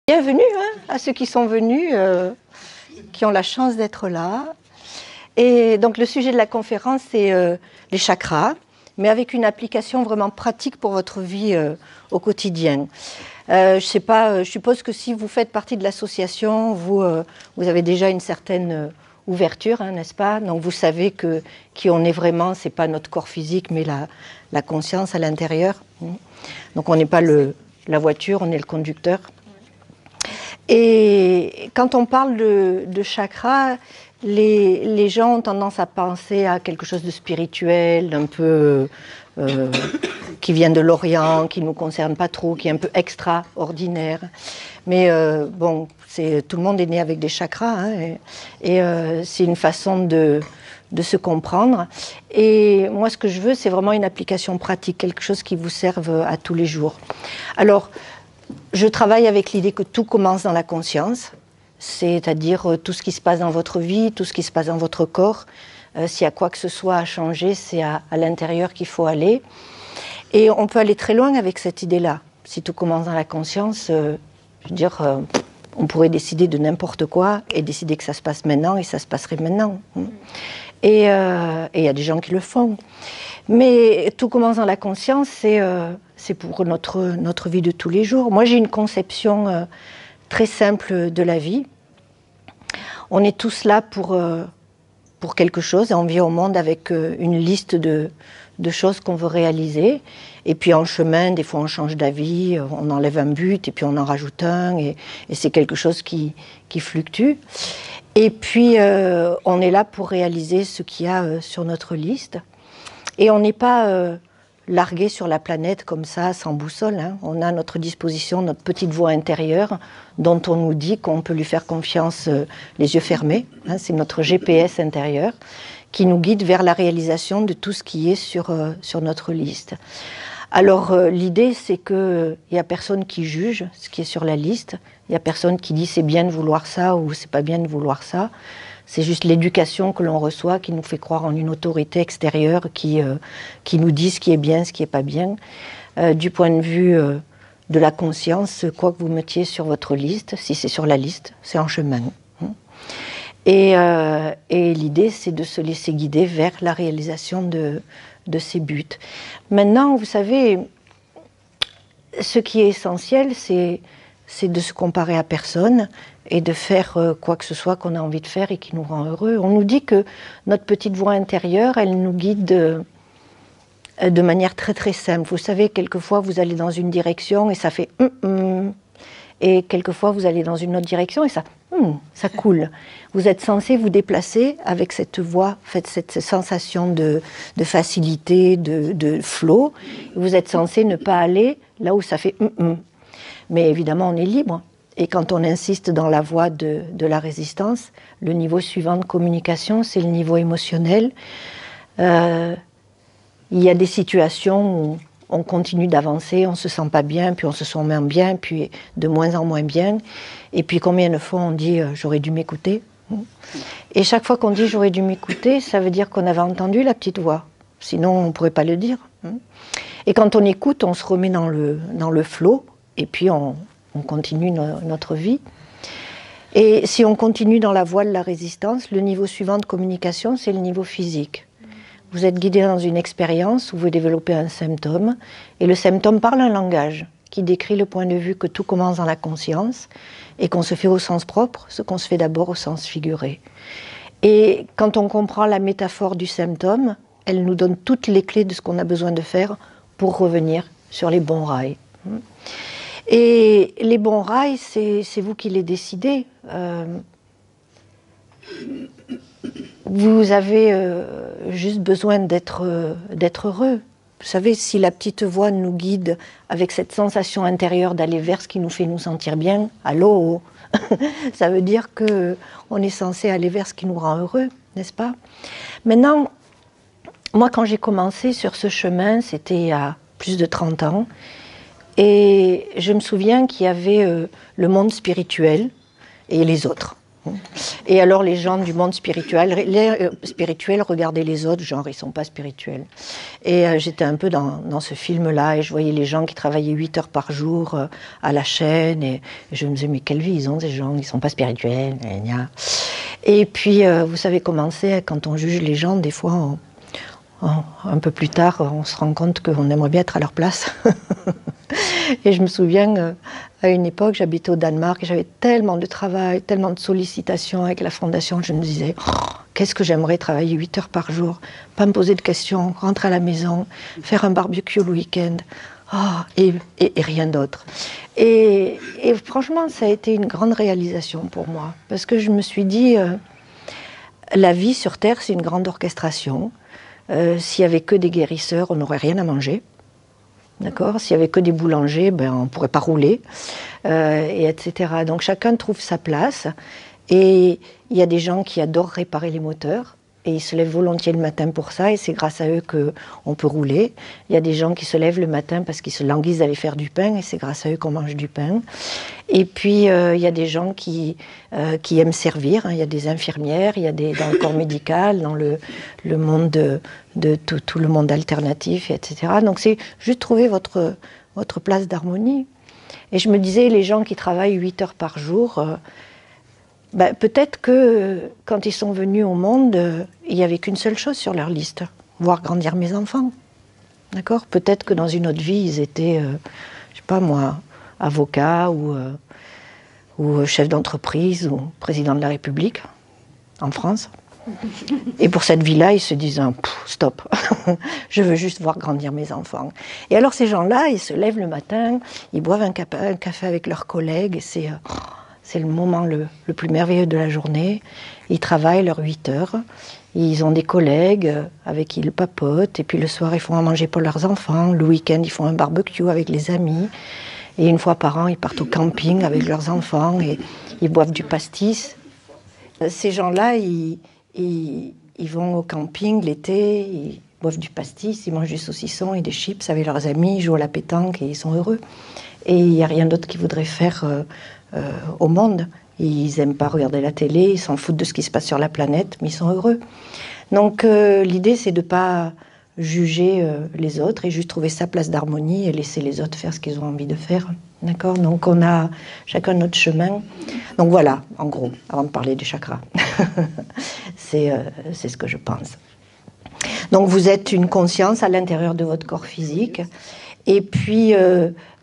Bienvenue à ceux qui sont venus, qui ont la chance d'être là. Et donc le sujet de la conférence, c'est les chakras, mais avec une application vraiment pratique pour votre vie au quotidien. Je sais pas, je suppose que si vous faites partie de l'association, vous avez déjà une certaine ouverture, n'est-ce pas? Donc vous savez que qui on est vraiment, c'est pas notre corps physique, mais la conscience à l'intérieur. Donc on n'est pas la voiture, on est le conducteur. Et quand on parle de chakras, les gens ont tendance à penser à quelque chose de spirituel, d'un peu qui vient de l'Orient, qui ne nous concerne pas trop, qui est un peu extraordinaire. Mais bon, tout le monde est né avec des chakras, et c'est une façon de se comprendre. Et moi, ce que je veux, c'est vraiment une application pratique, quelque chose qui vous serve à tous les jours. Alors, je travaille avec l'idée que tout commence dans la conscience, c'est-à-dire tout ce qui se passe dans votre vie, tout ce qui se passe dans votre corps. S'il y a quoi que ce soit à changer, c'est à l'intérieur qu'il faut aller. Et on peut aller très loin avec cette idée-là. Si tout commence dans la conscience, je veux dire, on pourrait décider de n'importe quoi et décider que ça se passe maintenant et ça se passerait maintenant. Et il y a des gens qui le font. Mais tout commence dans la conscience, c'est pour notre vie de tous les jours. Moi, j'ai une conception très simple de la vie. On est tous là pour quelque chose, et on vient au monde avec une liste de choses qu'on veut réaliser. Et puis en chemin, des fois on change d'avis, on enlève un but, et puis on en rajoute un, et c'est quelque chose qui fluctue. Et puis on est là pour réaliser ce qu'il y a sur notre liste. Et on n'est pas largué sur la planète comme ça, sans boussole. On a à notre disposition notre petite voix intérieure dont on nous dit qu'on peut lui faire confiance les yeux fermés. C'est notre GPS intérieur qui nous guide vers la réalisation de tout ce qui est sur notre liste. Alors l'idée, c'est qu'il n'y a personne qui juge ce qui est sur la liste. Il n'y a personne qui dit c'est bien de vouloir ça ou c'est pas bien de vouloir ça. C'est juste l'éducation que l'on reçoit qui nous fait croire en une autorité extérieure qui nous dit ce qui est bien, ce qui n'est pas bien. Du point de vue de la conscience, quoi que vous mettiez sur votre liste, si c'est sur la liste, c'est en chemin. Et l'idée, c'est de se laisser guider vers la réalisation de ces buts. Maintenant, vous savez, ce qui est essentiel, c'est de se comparer à personne et de faire quoi que ce soit qu'on a envie de faire et qui nous rend heureux. On nous dit que notre petite voix intérieure, elle nous guide de manière très très simple. Vous savez, quelquefois vous allez dans une direction et ça fait et quelquefois vous allez dans une autre direction et ça coule. Vous êtes censé vous déplacer avec cette voix, cette sensation de facilité, de flow. Vous êtes censé ne pas aller là où ça fait Mais évidemment, on est libre. Et quand on insiste dans la voie de la résistance, le niveau suivant de communication, c'est le niveau émotionnel. Il y a des situations où on continue d'avancer, on ne se sent pas bien, puis on se sent moins bien, puis de moins en moins bien. Et puis combien de fois on dit « j'aurais dû m'écouter ». Et chaque fois qu'on dit « j'aurais dû m'écouter », ça veut dire qu'on avait entendu la petite voix. Sinon, on ne pourrait pas le dire. Et quand on écoute, on se remet dans le flow, et puis on continue notre vie. Et si on continue dans la voie de la résistance, le niveau suivant de communication, c'est le niveau physique. Vous êtes guidé dans une expérience où vous développez un symptôme, et le symptôme parle un langage qui décrit le point de vue que tout commence dans la conscience, et qu'on se fait au sens propre, ce qu'on se fait d'abord au sens figuré. Et quand on comprend la métaphore du symptôme, elle nous donne toutes les clés de ce qu'on a besoin de faire pour revenir sur les bons rails. Et les bons rails, c'est vous qui les décidez. Vous avez juste besoin d'être heureux. Vous savez, si la petite voix nous guide avec cette sensation intérieure d'aller vers ce qui nous fait nous sentir bien, allô, ça veut dire qu'on est censé aller vers ce qui nous rend heureux, n'est-ce pas? Maintenant, moi, quand j'ai commencé sur ce chemin, c'était il y a plus de 30 ans. Et je me souviens qu'il y avait le monde spirituel et les autres. Et alors les gens du monde spirituel regardaient les autres, genre ils sont pas spirituels. Et j'étais un peu dans ce film-là et je voyais les gens qui travaillaient 8 heures par jour à la chaîne et je me disais mais quelle vie ils ont ces gens, ils sont pas spirituels. Et puis vous savez comment c'est quand on juge les gens, des fois un peu plus tard on se rend compte qu'on aimerait bien être à leur place. Et je me souviens, à une époque, j'habitais au Danemark et j'avais tellement de travail, tellement de sollicitations avec la fondation, je me disais, oh, qu'est-ce que j'aimerais travailler 8 heures par jour, pas me poser de questions, rentrer à la maison, faire un barbecue le week-end, oh, et rien d'autre. Et franchement, ça a été une grande réalisation pour moi, parce que je me suis dit, la vie sur Terre, c'est une grande orchestration. S'il n'y avait que des guérisseurs, on n'aurait rien à manger. D'accord ? S'il n'y avait que des boulangers, ben, on ne pourrait pas rouler, et etc. Donc chacun trouve sa place. Et il y a des gens qui adorent réparer les moteurs. Et ils se lèvent volontiers le matin pour ça. Et c'est grâce à eux qu'on peut rouler. Il y a des gens qui se lèvent le matin parce qu'ils se languissent d'aller faire du pain. Et c'est grâce à eux qu'on mange du pain. Et puis il y a des gens qui aiment servir. Hein. Il y a des infirmières, il y a dans le corps médical, dans le monde de tout le monde alternatif, etc. Donc c'est juste trouver votre place d'harmonie. Et je me disais, les gens qui travaillent 8 heures par jour, ben, peut-être que quand ils sont venus au monde, il n'y avait qu'une seule chose sur leur liste, voir grandir mes enfants. D'accord ? Peut-être que dans une autre vie, ils étaient, je sais pas moi, avocats ou chef d'entreprise ou président de la République en France. Et pour cette vie-là, ils se disent stop, je veux juste voir grandir mes enfants. Et alors ces gens-là, ils se lèvent le matin, ils boivent un café avec leurs collègues, et c'est le moment le plus merveilleux de la journée. Ils travaillent leurs 8 heures, ils ont des collègues avec qui ils papotent, et puis le soir, ils font à manger pour leurs enfants, le week-end, ils font un barbecue avec les amis, et une fois par an, ils partent au camping avec leurs enfants, et ils boivent du pastis. Ces gens-là, ils vont au camping l'été, ils boivent du pastis, ils mangent du saucisson et des chips avec leurs amis, ils jouent à la pétanque et ils sont heureux. Et il n'y a rien d'autre qu'ils voudraient faire au monde. Ils n'aiment pas regarder la télé, ils s'en foutent de ce qui se passe sur la planète, mais ils sont heureux. Donc l'idée, c'est de ne pas juger les autres et juste trouver sa place d'harmonie et laisser les autres faire ce qu'ils ont envie de faire. D'accord ? Donc on a chacun notre chemin. Donc voilà, en gros, avant de parler du chakra. C'est ce que je pense. Donc vous êtes une conscience à l'intérieur de votre corps physique. Et puis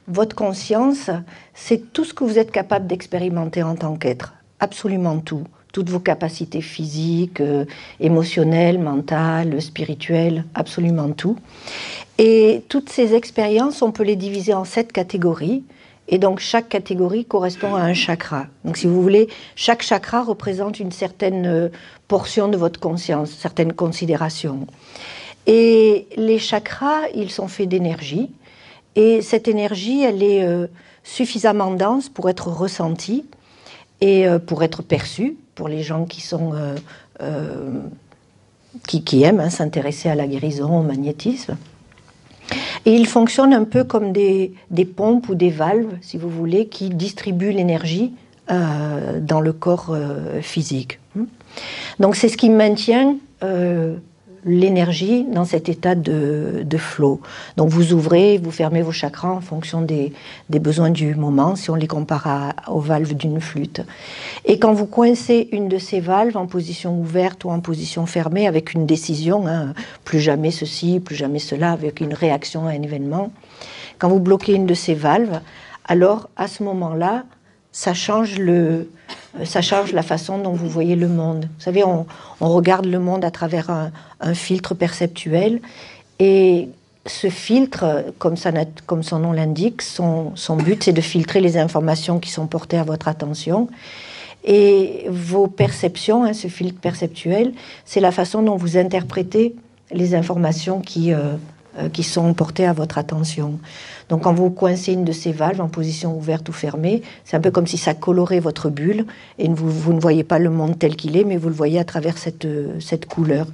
votre conscience, c'est tout ce que vous êtes capable d'expérimenter en tant qu'être. Absolument tout. Toutes vos capacités physiques, émotionnelles, mentales, spirituelles, absolument tout. Et toutes ces expériences, on peut les diviser en 7 catégories. Et donc chaque catégorie correspond à un chakra. Donc si vous voulez, chaque chakra représente une certaine portion de votre conscience, certaines considérations. Et les chakras, ils sont faits d'énergie. Et cette énergie, elle est suffisamment dense pour être ressentie et pour être perçue, pour les gens qui sont qui aiment s'intéresser à la guérison, au magnétisme. Et ils fonctionnent un peu comme des pompes ou des valves, si vous voulez, qui distribuent l'énergie dans le corps physique. Donc c'est ce qui maintient l'énergie dans cet état de flow. Donc vous ouvrez, vous fermez vos chakras en fonction des besoins du moment, si on les compare aux valves d'une flûte. Et quand vous coincez une de ces valves en position ouverte ou en position fermée, avec une décision, plus jamais ceci, plus jamais cela, avec une réaction à un événement, quand vous bloquez une de ces valves, alors à ce moment-là, ça change la façon dont vous voyez le monde. Vous savez, on regarde le monde à travers un filtre perceptuel, et ce filtre, comme son nom l'indique, son but, c'est de filtrer les informations qui sont portées à votre attention. Et vos perceptions, ce filtre perceptuel, c'est la façon dont vous interprétez les informations qui sont portées à votre attention. Donc quand vous coincez une de ces valves en position ouverte ou fermée, c'est un peu comme si ça colorait votre bulle, et vous ne voyez pas le monde tel qu'il est, mais vous le voyez à travers cette couleur.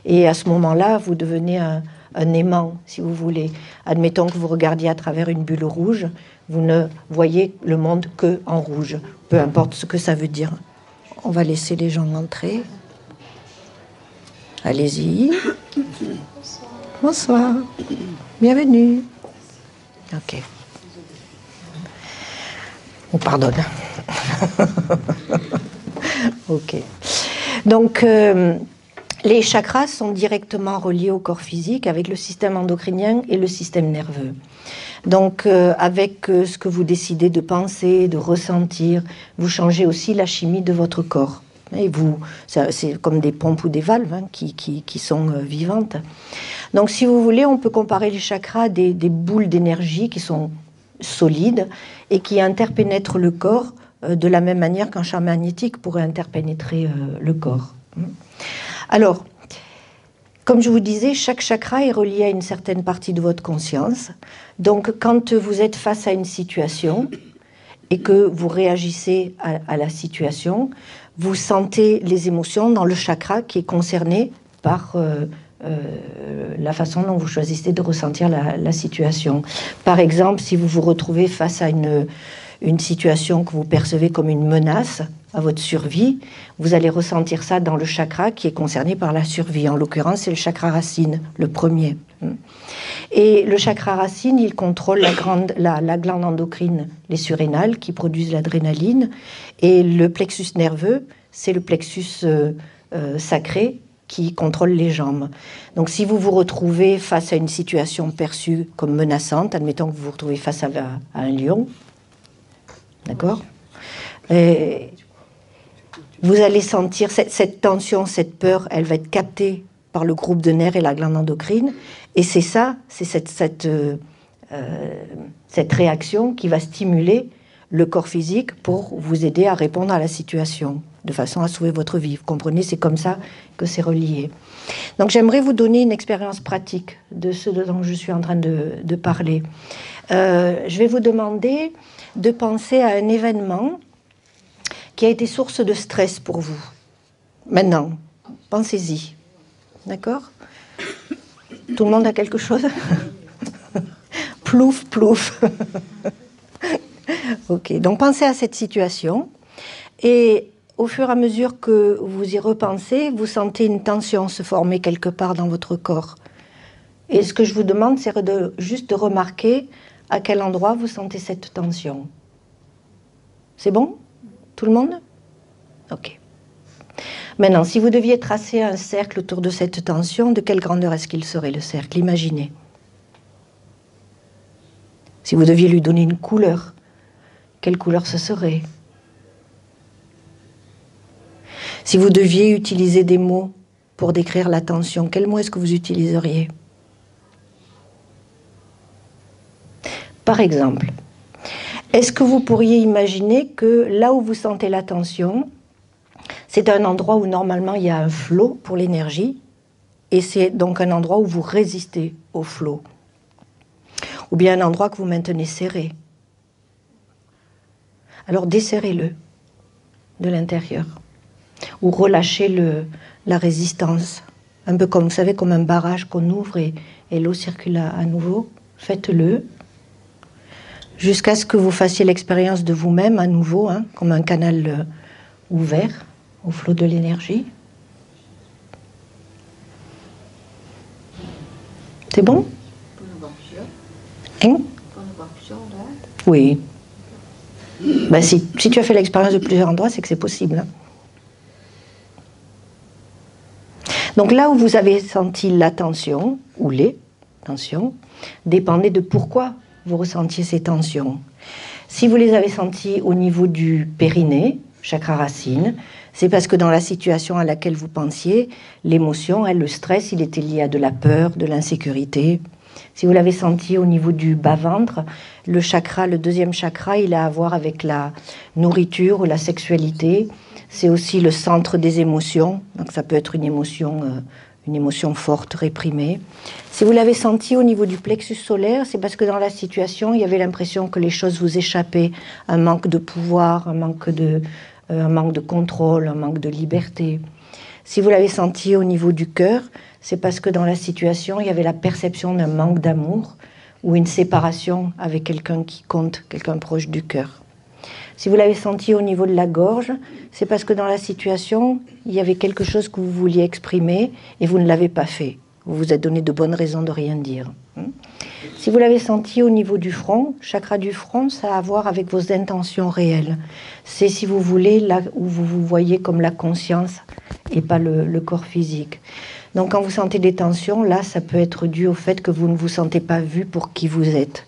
Et à ce moment-là, vous devenez un aimant, si vous voulez. Admettons que vous regardiez à travers une bulle rouge, vous ne voyez le monde que en rouge, peu importe ce que ça veut dire. on va laisser les gens entrer. Allez-y. Bonsoir. Bienvenue. Ok. On pardonne. Ok. Donc, les chakras sont directement reliés au corps physique avec le système endocrinien et le système nerveux. Donc, avec ce que vous décidez de penser, de ressentir, vous changez aussi la chimie de votre corps. Et vous, c'est comme des pompes ou des valves hein, qui sont vivantes. Donc, si vous voulez, on peut comparer les chakras à des boules d'énergie qui sont solides et qui interpénètrent le corps de la même manière qu'un champ magnétique pourrait interpénétrer le corps. Alors, comme je vous disais, chaque chakra est relié à une certaine partie de votre conscience. Donc, quand vous êtes face à une situation et que vous réagissez à la situation, vous sentez les émotions dans le chakra qui est concerné par la façon dont vous choisissez de ressentir la situation. Par exemple, si vous vous retrouvez face à une situation que vous percevez comme une menace à votre survie, vous allez ressentir ça dans le chakra qui est concerné par la survie. En l'occurrence, c'est le chakra racine, le premier. Et le chakra racine, il contrôle la glande endocrine, les surrénales, qui produisent l'adrénaline. Et le plexus nerveux, c'est le plexus sacré qui contrôle les jambes. Donc si vous vous retrouvez face à une situation perçue comme menaçante, admettons que vous vous retrouvez face à un lion, d'accord ? Et vous allez sentir cette tension, cette peur, elle va être captée par le groupe de nerfs et la glande endocrine. Et c'est ça, c'est cette réaction qui va stimuler le corps physique pour vous aider à répondre à la situation, de façon à sauver votre vie. Vous comprenez, c'est comme ça que c'est relié. Donc j'aimerais vous donner une expérience pratique de ce dont je suis en train de parler. Je vais vous demander de penser à un événement qui a été source de stress pour vous. Maintenant, pensez-y. D'accord ? Tout le monde a quelque chose ? Plouf, plouf. Ok, donc pensez à cette situation et au fur et à mesure que vous y repensez, vous sentez une tension se former quelque part dans votre corps. Et ce que je vous demande, c'est juste de remarquer à quel endroit vous sentez cette tension. C'est bon ? Tout le monde ? Ok. Maintenant, si vous deviez tracer un cercle autour de cette tension, de quelle grandeur est-ce qu'il serait le cercle ? Imaginez. Si vous deviez lui donner une couleur, quelle couleur ce serait ? Si vous deviez utiliser des mots pour décrire la tension, quels mots est-ce que vous utiliseriez ? Par exemple, est-ce que vous pourriez imaginer que là où vous sentez la tension, c'est un endroit où normalement il y a un flot pour l'énergie, et c'est donc un endroit où vous résistez au flot, ou bien un endroit que vous maintenez serré. Alors desserrez-le de l'intérieur, ou relâchez la résistance, un peu comme, vous savez, comme un barrage qu'on ouvre et l'eau circule à nouveau. Faites-le jusqu'à ce que vous fassiez l'expérience de vous-même à nouveau, hein, comme un canal ouvert au flot de l'énergie. C'est bon ? Hein ? Oui. Ben, si tu as fait l'expérience de plusieurs endroits, c'est que c'est possible. Hein. Donc là où vous avez senti la tension, ou les tensions, dépendait de pourquoi vous ressentiez ces tensions. Si vous les avez senties au niveau du périnée, chakra racine, c'est parce que dans la situation à laquelle vous pensiez, l'émotion, le stress, il était lié à de la peur, de l'insécurité. Si vous l'avez senti au niveau du bas-ventre, le deuxième chakra, il a à voir avec la nourriture ou la sexualité. C'est aussi le centre des émotions, donc ça peut être une émotion forte, réprimée. Si vous l'avez senti au niveau du plexus solaire, c'est parce que dans la situation, il y avait l'impression que les choses vous échappaient, un manque de pouvoir, un manque de contrôle, un manque de liberté. Si vous l'avez senti au niveau du cœur, c'est parce que dans la situation, il y avait la perception d'un manque d'amour ou une séparation avec quelqu'un qui compte, quelqu'un proche du cœur. Si vous l'avez senti au niveau de la gorge, c'est parce que dans la situation, il y avait quelque chose que vous vouliez exprimer et vous ne l'avez pas fait. Vous vous êtes donné de bonnes raisons de rien dire. Si vous l'avez senti au niveau du front, chakra du front, ça a à voir avec vos intentions réelles. C'est, si vous voulez, là où vous vous voyez comme la conscience et pas le corps physique. Donc quand vous sentez des tensions, là, ça peut être dû au fait que vous ne vous sentez pas vu pour qui vous êtes.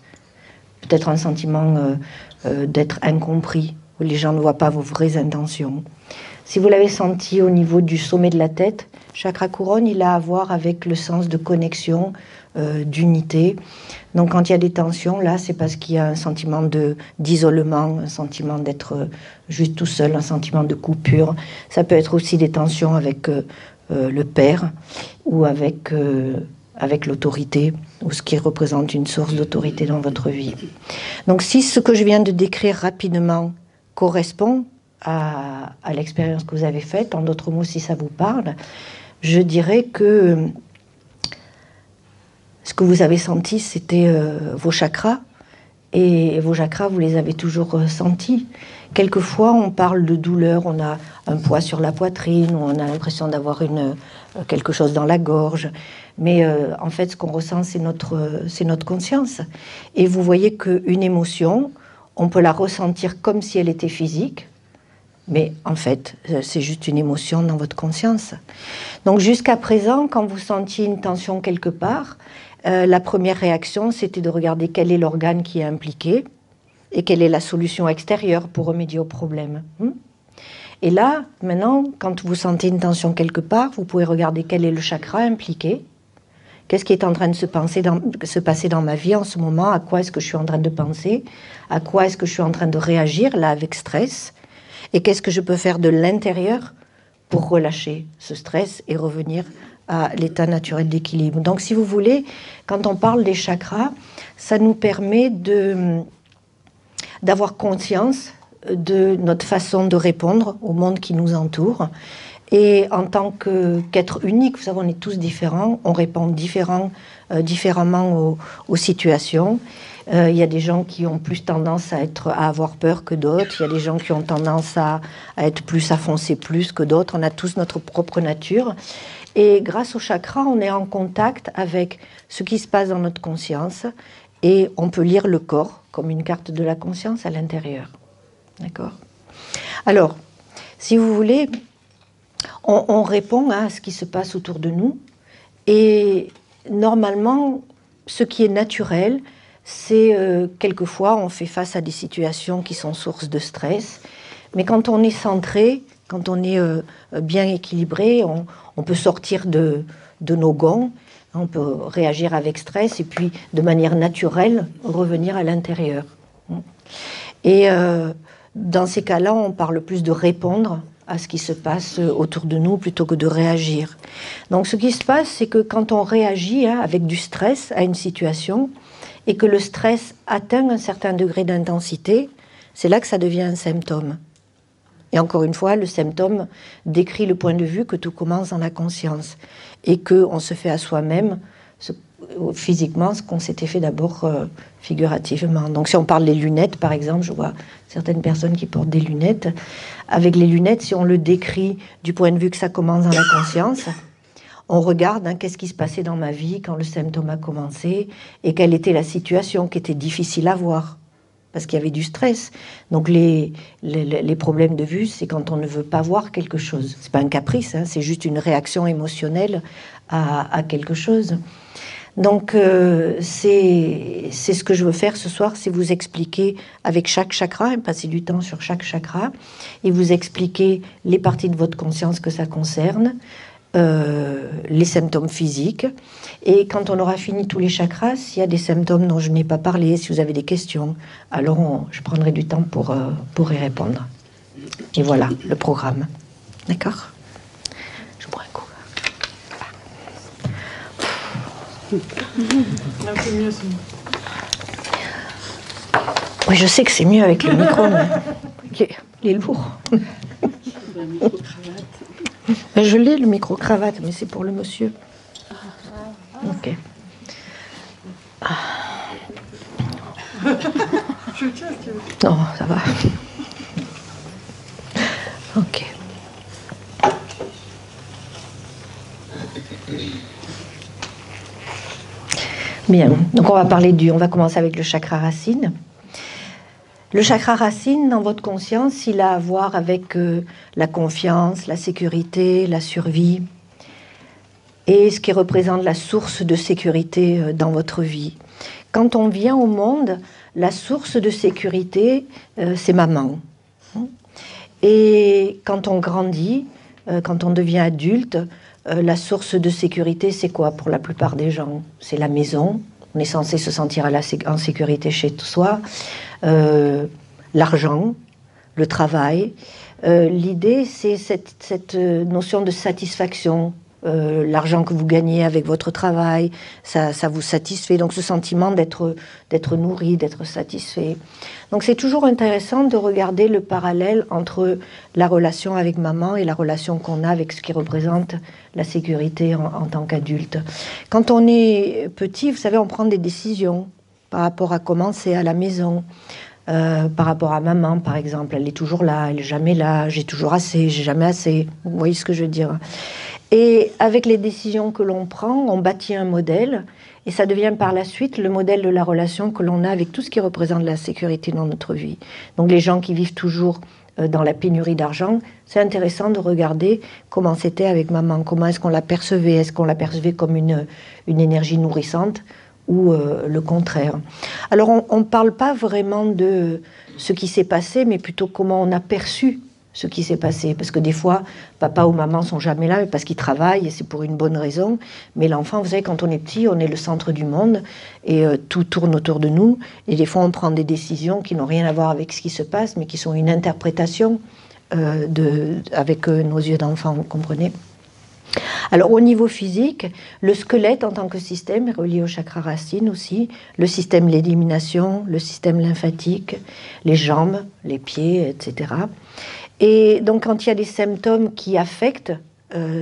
Peut-être un sentiment d'être incompris, où les gens ne voient pas vos vraies intentions. Si vous l'avez senti au niveau du sommet de la tête, chakra couronne, il a à voir avec le sens de connexion, d'unité. Donc quand il y a des tensions, là, c'est parce qu'il y a un sentiment d'isolement, un sentiment d'être juste tout seul, un sentiment de coupure. Ça peut être aussi des tensions avec le père ou avec l'autorité, ou ce qui représente une source d'autorité dans votre vie. Donc si ce que je viens de décrire rapidement correspond à l'expérience que vous avez faite, en d'autres mots, si ça vous parle, je dirais que ce que vous avez senti, c'était vos chakras, et vos chakras, vous les avez toujours sentis. Quelquefois, on parle de douleur, on a un poids sur la poitrine, on a l'impression d'avoir quelque chose dans la gorge. Mais en fait, ce qu'on ressent, c'est notre conscience. Et vous voyez qu'une émotion, on peut la ressentir comme si elle était physique, mais en fait, c'est juste une émotion dans votre conscience. Donc jusqu'à présent, quand vous sentiez une tension quelque part, la première réaction, c'était de regarder quel est l'organe qui est impliqué et quelle est la solution extérieure pour remédier au problème. Et là, maintenant, quand vous sentez une tension quelque part, vous pouvez regarder quel est le chakra impliqué. Qu'est-ce qui est en train de se passer dans ma vie en ce moment? À quoi est-ce que je suis en train de penser? À quoi est-ce que je suis en train de réagir, là, avec stress? Et qu'est-ce que je peux faire de l'intérieur pour relâcher ce stress et revenir à l'état naturel d'équilibre? Donc, si vous voulez, quand on parle des chakras, ça nous permet d'avoir conscience de notre façon de répondre au monde qui nous entoure. Et en tant qu'être unique, vous savez, on est tous différents, on répond différemment aux situations. Il y a des gens qui ont plus tendance à avoir peur que d'autres. Il y a des gens qui ont tendance à être plus, à foncer plus que d'autres. On a tous notre propre nature. Et grâce au chakra, on est en contact avec ce qui se passe dans notre conscience. Et on peut lire le corps comme une carte de la conscience à l'intérieur. D'accord ? Alors, si vous voulez, on répond à ce qui se passe autour de nous. Et normalement, ce qui est naturel, c'est quelquefois on fait face à des situations qui sont source de stress, mais quand on est centré, quand on est bien équilibré, on peut sortir de nos gonds, on peut réagir avec stress et puis de manière naturelle revenir à l'intérieur. Et dans ces cas-là, on parle plus de répondre à ce qui se passe autour de nous plutôt que de réagir. Donc ce qui se passe, c'est que quand on réagit avec du stress à une situation, et que le stress atteint un certain degré d'intensité, c'est là que ça devient un symptôme. Et encore une fois, le symptôme décrit le point de vue que tout commence dans la conscience et qu'on se fait à soi-même physiquement ce qu'on s'était fait d'abord figurativement. Donc si on parle des lunettes, par exemple, je vois certaines personnes qui portent des lunettes. Avec les lunettes, si on le décrit du point de vue que ça commence dans la conscience, on regarde qu'est-ce qui se passait dans ma vie quand le symptôme a commencé et quelle était la situation qui était difficile à voir parce qu'il y avait du stress. Donc les problèmes de vue, c'est quand on ne veut pas voir quelque chose. C'est pas un caprice, c'est juste une réaction émotionnelle à quelque chose. Donc c'est ce que je veux faire ce soir, c'est vous expliquer avec chaque chakra, passer du temps sur chaque chakra et vous expliquer les parties de votre conscience que ça concerne, les symptômes physiques. Et quand on aura fini tous les chakras, s'il y a des symptômes dont je n'ai pas parlé, si vous avez des questions, alors je prendrai du temps pour y répondre. Et voilà le programme. D'accord ? Je bois un coup. C'est mieux, c'est mieux. Oui, je sais que c'est mieux avec le micro, mais il est lourd. Je l'ai, le micro-cravate, mais c'est pour le monsieur. Ok. Je tiens, si tu veux. Non, ça va. Bien, donc on va commencer avec le chakra racine. Le chakra racine, dans votre conscience, il a à voir avec la confiance, la sécurité, la survie, et ce qui représente la source de sécurité dans votre vie. Quand on vient au monde, la source de sécurité, c'est maman. Et quand on grandit, quand on devient adulte, la source de sécurité, c'est quoi pour la plupart des gens? C'est la maison. On est censé se sentir en sécurité chez soi. L'argent, le travail. L'idée, c'est cette notion de satisfaction. L'argent que vous gagnez avec votre travail, ça vous satisfait. Donc ce sentiment d'être nourri, d'être satisfait. Donc c'est toujours intéressant de regarder le parallèle entre la relation avec maman et la relation qu'on a avec ce qui représente la sécurité en tant qu'adulte. Quand on est petit, vous savez, on prend des décisions par rapport à comment c'est à la maison. Par rapport à maman, par exemple, elle est toujours là, elle n'est jamais là, j'ai toujours assez, j'ai jamais assez. Vous voyez ce que je veux dire? Et avec les décisions que l'on prend, on bâtit un modèle, et ça devient par la suite le modèle de la relation que l'on a avec tout ce qui représente la sécurité dans notre vie. Donc les gens qui vivent toujours dans la pénurie d'argent, c'est intéressant de regarder comment c'était avec maman, comment est-ce qu'on la percevait, est-ce qu'on la percevait comme une énergie nourrissante, ou le contraire. Alors on ne parle pas vraiment de ce qui s'est passé, mais plutôt comment on a perçu ce qui s'est passé. Parce que des fois, papa ou maman sont jamais là, mais parce qu'ils travaillent, et c'est pour une bonne raison. Mais l'enfant, vous savez, quand on est petit, on est le centre du monde, et tout tourne autour de nous. Et des fois, on prend des décisions qui n'ont rien à voir avec ce qui se passe, mais qui sont une interprétation avec nos yeux d'enfant, vous comprenez ? Alors au niveau physique, le squelette en tant que système est relié au chakra racine aussi, le système de l'élimination, le système lymphatique, les jambes, les pieds, etc. Et donc quand il y a des symptômes qui affectent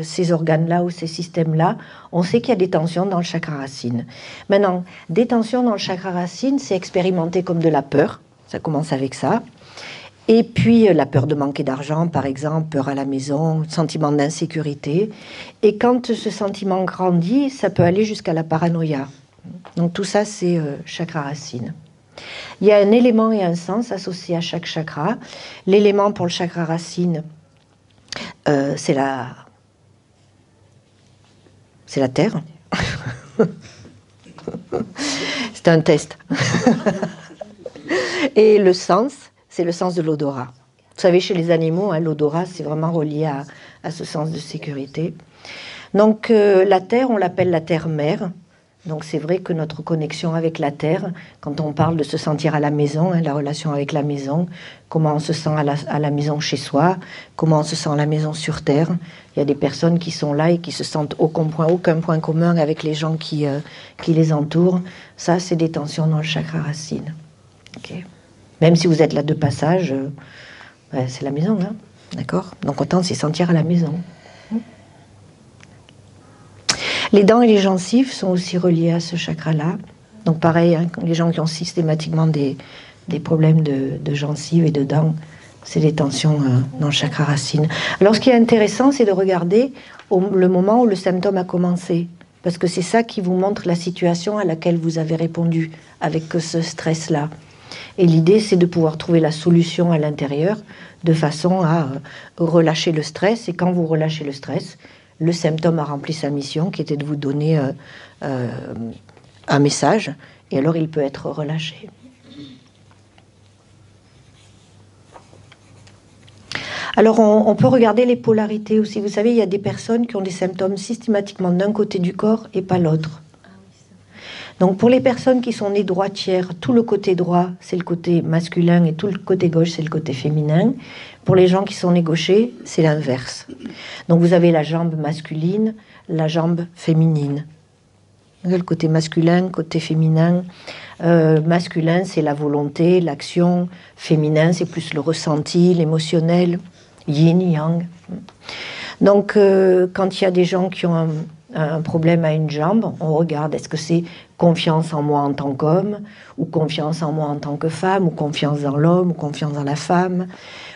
ces organes-là ou ces systèmes-là, on sait qu'il y a des tensions dans le chakra racine. Maintenant, des tensions dans le chakra racine, c'est expérimenté comme de la peur, ça commence avec ça. Et puis la peur de manquer d'argent, par exemple, peur à la maison, sentiment d'insécurité. Et quand ce sentiment grandit, ça peut aller jusqu'à la paranoïa. Donc tout ça, c'est chakra racine. Il y a un élément et un sens associés à chaque chakra. L'élément pour le chakra racine, c'est la terre. C'est un test. Et le sens, c'est le sens de l'odorat. Vous savez, chez les animaux, hein, l'odorat, c'est vraiment relié à ce sens de sécurité. Donc, la terre, on l'appelle la terre-mère. Donc, c'est vrai que notre connexion avec la terre, quand on parle de se sentir à la maison, hein, la relation avec la maison, comment on se sent à la maison chez soi, comment on se sent à la maison sur terre. Il y a des personnes qui sont là et qui se sentent aucun point commun avec les gens qui les entourent. Ça, c'est des tensions dans le chakra racine. Okay. Même si vous êtes là de passage, c'est la maison, hein, d'accord? Donc autant s'y sentir à la maison. Les dents et les gencives sont aussi reliés à ce chakra-là. Donc pareil, hein, les gens qui ont systématiquement des problèmes de gencives et de dents, c'est des tensions dans le chakra racine. Alors ce qui est intéressant, c'est de regarder le moment où le symptôme a commencé. Parce que c'est ça qui vous montre la situation à laquelle vous avez répondu avec ce stress-là. Et l'idée, c'est de pouvoir trouver la solution à l'intérieur de façon à relâcher le stress. Et quand vous relâchez le stress, le symptôme a rempli sa mission, qui était de vous donner un message. Et alors, il peut être relâché. Alors, on peut regarder les polarités aussi. Vous savez, il y a des personnes qui ont des symptômes systématiquement d'un côté du corps et pas l'autre. Donc pour les personnes qui sont nées droitières, tout le côté droit, c'est le côté masculin et tout le côté gauche, c'est le côté féminin. Pour les gens qui sont nés gauchers, c'est l'inverse. Donc vous avez la jambe masculine, la jambe féminine. Le côté masculin, côté féminin. Masculin, c'est la volonté, l'action. Féminin, c'est plus le ressenti, l'émotionnel. Yin, yang. Donc quand il y a des gens qui ont un problème à une jambe, on regarde, est-ce que c'est confiance en moi en tant qu'homme, ou confiance en moi en tant que femme, ou confiance dans l'homme, ou confiance dans la femme,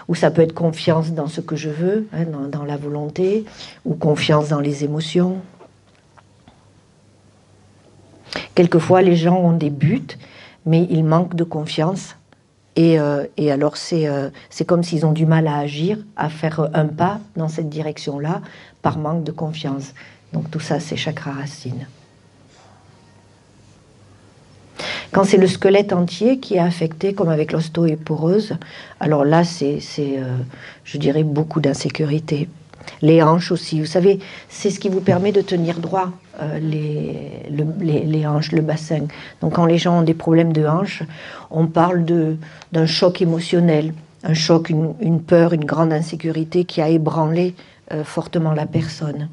ou ça peut être confiance dans ce que je veux, hein, dans la volonté, ou confiance dans les émotions. Quelquefois, les gens ont des buts, mais ils manquent de confiance. Et alors, c'est comme s'ils ont du mal à agir, à faire un pas dans cette direction-là, par manque de confiance. Donc tout ça, c'est chakra racine. Quand c'est le squelette entier qui est affecté, comme avec l'ostéoporeuse, alors là, je dirais, beaucoup d'insécurité. Les hanches aussi, vous savez, c'est ce qui vous permet de tenir droit, les hanches, le bassin. Donc quand les gens ont des problèmes de hanches, on parle d'un choc émotionnel, un choc, une peur, une grande insécurité qui a ébranlé fortement la personne.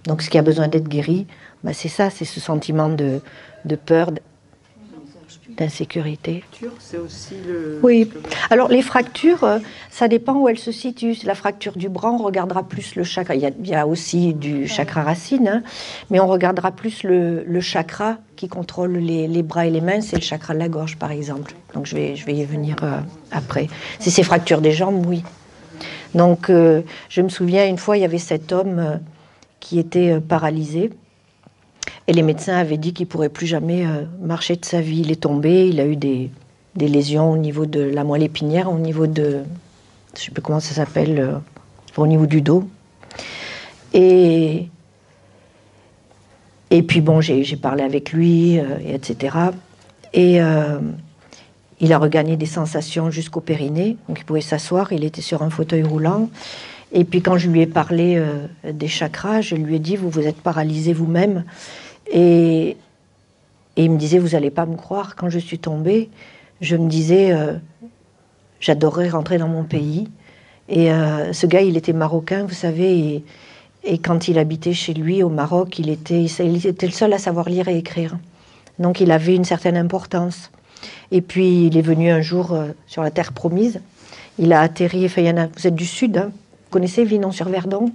Donc ce qui a besoin d'être guéri, ben c'est ça, c'est ce sentiment de peur, d'insécurité. C'est aussi le... Oui. Alors les fractures, ça dépend où elles se situent. La fracture du bras, on regardera plus le chakra. Il y a aussi du chakra racine, hein, mais on regardera plus le chakra qui contrôle les bras et les mains. C'est le chakra de la gorge, par exemple. Donc je vais y venir après. Si c'est fracture des jambes, oui. Donc je me souviens, une fois, il y avait cet homme qui était paralysé. Et les médecins avaient dit qu'il ne pourrait plus jamais marcher de sa vie. Il est tombé, il a eu des lésions au niveau de la moelle épinière, au niveau de... Je ne sais plus comment ça s'appelle, au niveau du dos. Et puis bon, j'ai parlé avec lui, etc. Et il a regagné des sensations jusqu'au périnée. Donc il pouvait s'asseoir, il était sur un fauteuil roulant. Et puis quand je lui ai parlé des chakras, je lui ai dit, vous êtes paralysé vous-même. Et il me disait, vous n'allez pas me croire, quand je suis tombée, je me disais, j'adorerais rentrer dans mon pays. Et ce gars, il était marocain, vous savez, et quand il habitait chez lui au Maroc, il était le seul à savoir lire et écrire. Donc il avait une certaine importance. Et puis il est venu un jour sur la terre promise, il a atterri, enfin, vous êtes du sud, hein, vous connaissez Vinon-sur-Verdon ?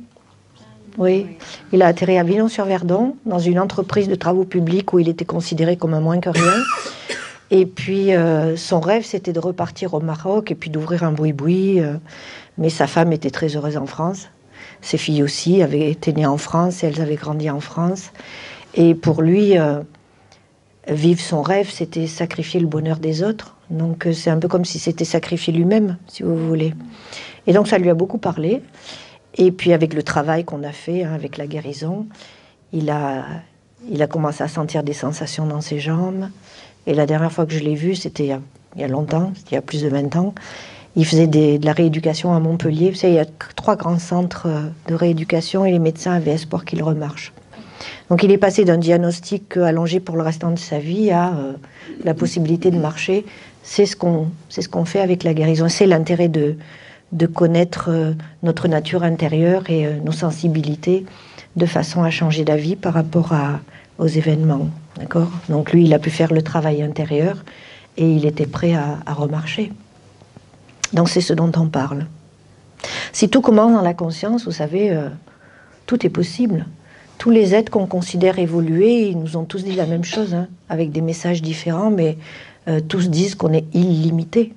Oui, il a atterri à Vinon-sur-Verdon, dans une entreprise de travaux publics où il était considéré comme un moins que rien. Et puis, son rêve, c'était de repartir au Maroc et puis d'ouvrir un boui-boui. Mais sa femme était très heureuse en France. Ses filles aussi avaient été nées en France et elles avaient grandi en France. Et pour lui, vivre son rêve, c'était sacrifier le bonheur des autres. Donc, c'est un peu comme si c'était sacrifier lui-même, si vous voulez. Et donc, ça lui a beaucoup parlé. Et puis avec le travail qu'on a fait, hein, avec la guérison, il a commencé à sentir des sensations dans ses jambes. Et la dernière fois que je l'ai vu, c'était il y a longtemps, c'était il y a plus de 20 ans. Il faisait de la rééducation à Montpellier. Vous savez, il y a 3 grands centres de rééducation et les médecins avaient espoir qu'il remarche. Donc il est passé d'un diagnostic allongé pour le restant de sa vie à la possibilité de marcher. C'est ce qu'on fait avec la guérison. C'est l'intérêt de connaître notre nature intérieure et nos sensibilités de façon à changer d'avis par rapport aux événements. D'accord ? Donc lui, il a pu faire le travail intérieur et il était prêt à remarcher. Donc c'est ce dont on parle. Si tout commence dans la conscience, vous savez, tout est possible. Tous les êtres qu'on considère évolués, ils nous ont tous dit la même chose, hein, avec des messages différents, mais tous disent qu'on est illimité.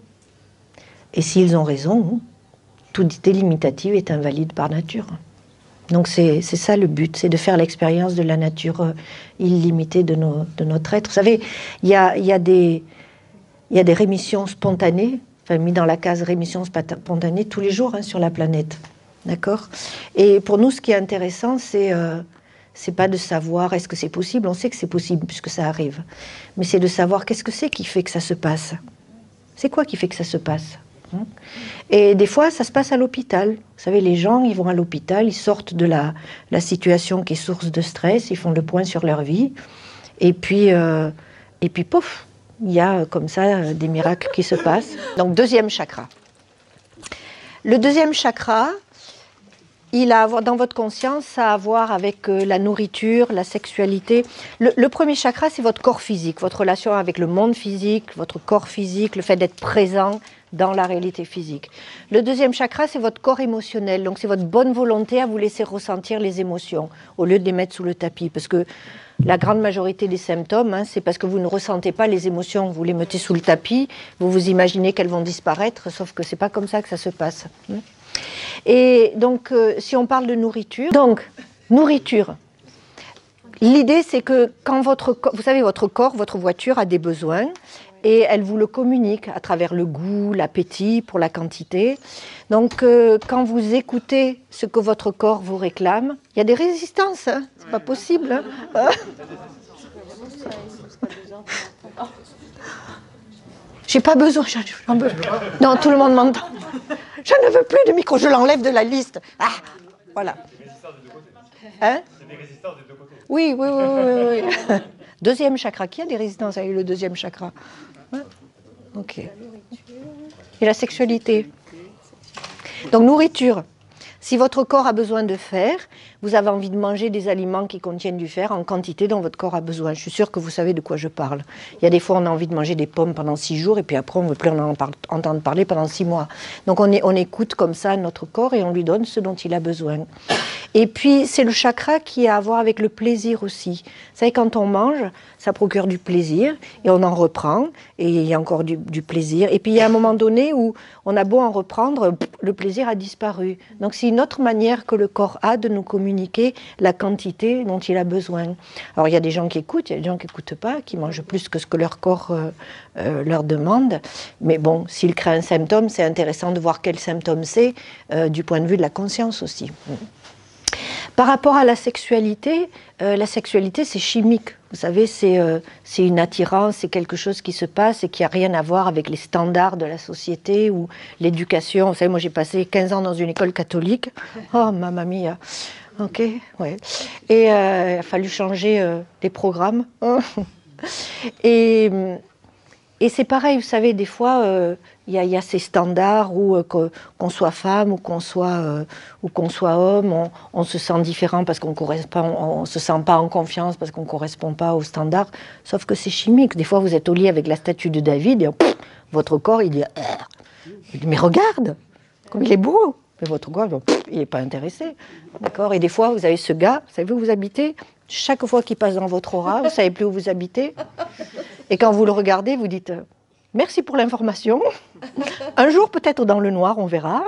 Et s'ils ont raison, toute idée limitative est invalide par nature. Donc c'est ça le but, c'est de faire l'expérience de la nature illimitée de notre être. Vous savez, il y a des rémissions spontanées, enfin mis dans la case rémission spontanée tous les jours, hein, sur la planète. D'accord ? Et pour nous, ce qui est intéressant, c'est pas de savoir est-ce que c'est possible, on sait que c'est possible puisque ça arrive, mais c'est de savoir qu'est-ce que c'est qui fait que ça se passe. C'est quoi qui fait que ça se passe ? Et des fois, ça se passe à l'hôpital. Vous savez, les gens, ils vont à l'hôpital, ils sortent de la situation qui est source de stress, ils font le point sur leur vie, et puis pouf, il y a comme ça des miracles qui se passent. Donc, deuxième chakra. Le deuxième chakra, il a à voir, dans votre conscience, ça a à voir avec la nourriture, la sexualité. Le premier chakra, c'est votre corps physique, votre relation avec le monde physique, votre corps physique, le fait d'être présent dans la réalité physique. Le deuxième chakra, c'est votre corps émotionnel. Donc, c'est votre bonne volonté à vous laisser ressentir les émotions, au lieu de les mettre sous le tapis. Parce que la grande majorité des symptômes, hein, c'est parce que vous ne ressentez pas les émotions. Vous les mettez sous le tapis, vous vous imaginez qu'elles vont disparaître, sauf que c'est pas comme ça que ça se passe. Et donc, si on parle de nourriture... Donc, nourriture. l'idée, c'est que quand vous savez, votre corps, votre voiture a des besoins et elle vous le communique à travers le goût, l'appétit, pour la quantité. Donc, quand vous écoutez ce que votre corps vous réclame, il y a des résistances, hein, c'est pas possible. Hein. J'ai pas besoin, non, tout le monde m'entend. Je ne veux plus de micro, je l'enlève de la liste. Ah, voilà. Hein? C'est des résistances des deux côtés. Oui, oui, oui, oui, oui. Deuxième chakra, qui a des résistances avec le deuxième chakra? Ouais. Ok. Et la sexualité. Donc nourriture. Si votre corps a besoin de fer, vous avez envie de manger des aliments qui contiennent du fer en quantité dont votre corps a besoin. Je suis sûre que vous savez de quoi je parle. Il y a des fois, on a envie de manger des pommes pendant 6 jours et puis après, on ne veut plus en entendre parler pendant 6 mois. Donc, on écoute comme ça notre corps et on lui donne ce dont il a besoin. Et puis, c'est le chakra qui a à voir avec le plaisir aussi. Vous savez, quand on mange, ça procure du plaisir et on en reprend et il y a encore du plaisir. Et puis, il y a un moment donné où on a beau en reprendre, le plaisir a disparu. Donc, c'est une autre manière que le corps a de nous communiquer la quantité dont il a besoin. Alors, il y a des gens qui écoutent, il y a des gens qui n'écoutent pas, qui mangent plus que ce que leur corps leur demande. Mais bon, s'il crée un symptôme, c'est intéressant de voir quel symptôme c'est du point de vue de la conscience aussi. Par rapport à la sexualité, c'est chimique. Vous savez, c'est une attirance, c'est quelque chose qui se passe et qui n'a rien à voir avec les standards de la société ou l'éducation. Vous savez, moi j'ai passé 15 ans dans une école catholique. Oh, mamma mia. Ok, ouais. Et il a fallu changer les programmes. Et c'est pareil, vous savez, des fois, il y a ces standards où qu'on soit femme ou qu'on soit homme, on se sent différent parce on se sent pas en confiance parce qu'on ne correspond pas aux standards. Sauf que c'est chimique. Des fois, vous êtes au lit avec la statue de David et votre corps, il dit « Mais regarde, comme il est beau !» Mais votre corps, il n'est pas intéressé. D'accord ? Et des fois, vous avez ce gars, vous savez où vous habitez ? Chaque fois qu'il passe dans votre aura, vous ne savez plus où vous habitez. Et quand vous le regardez, vous dites « Merci pour l'information. Un jour, peut-être dans le noir, on verra. »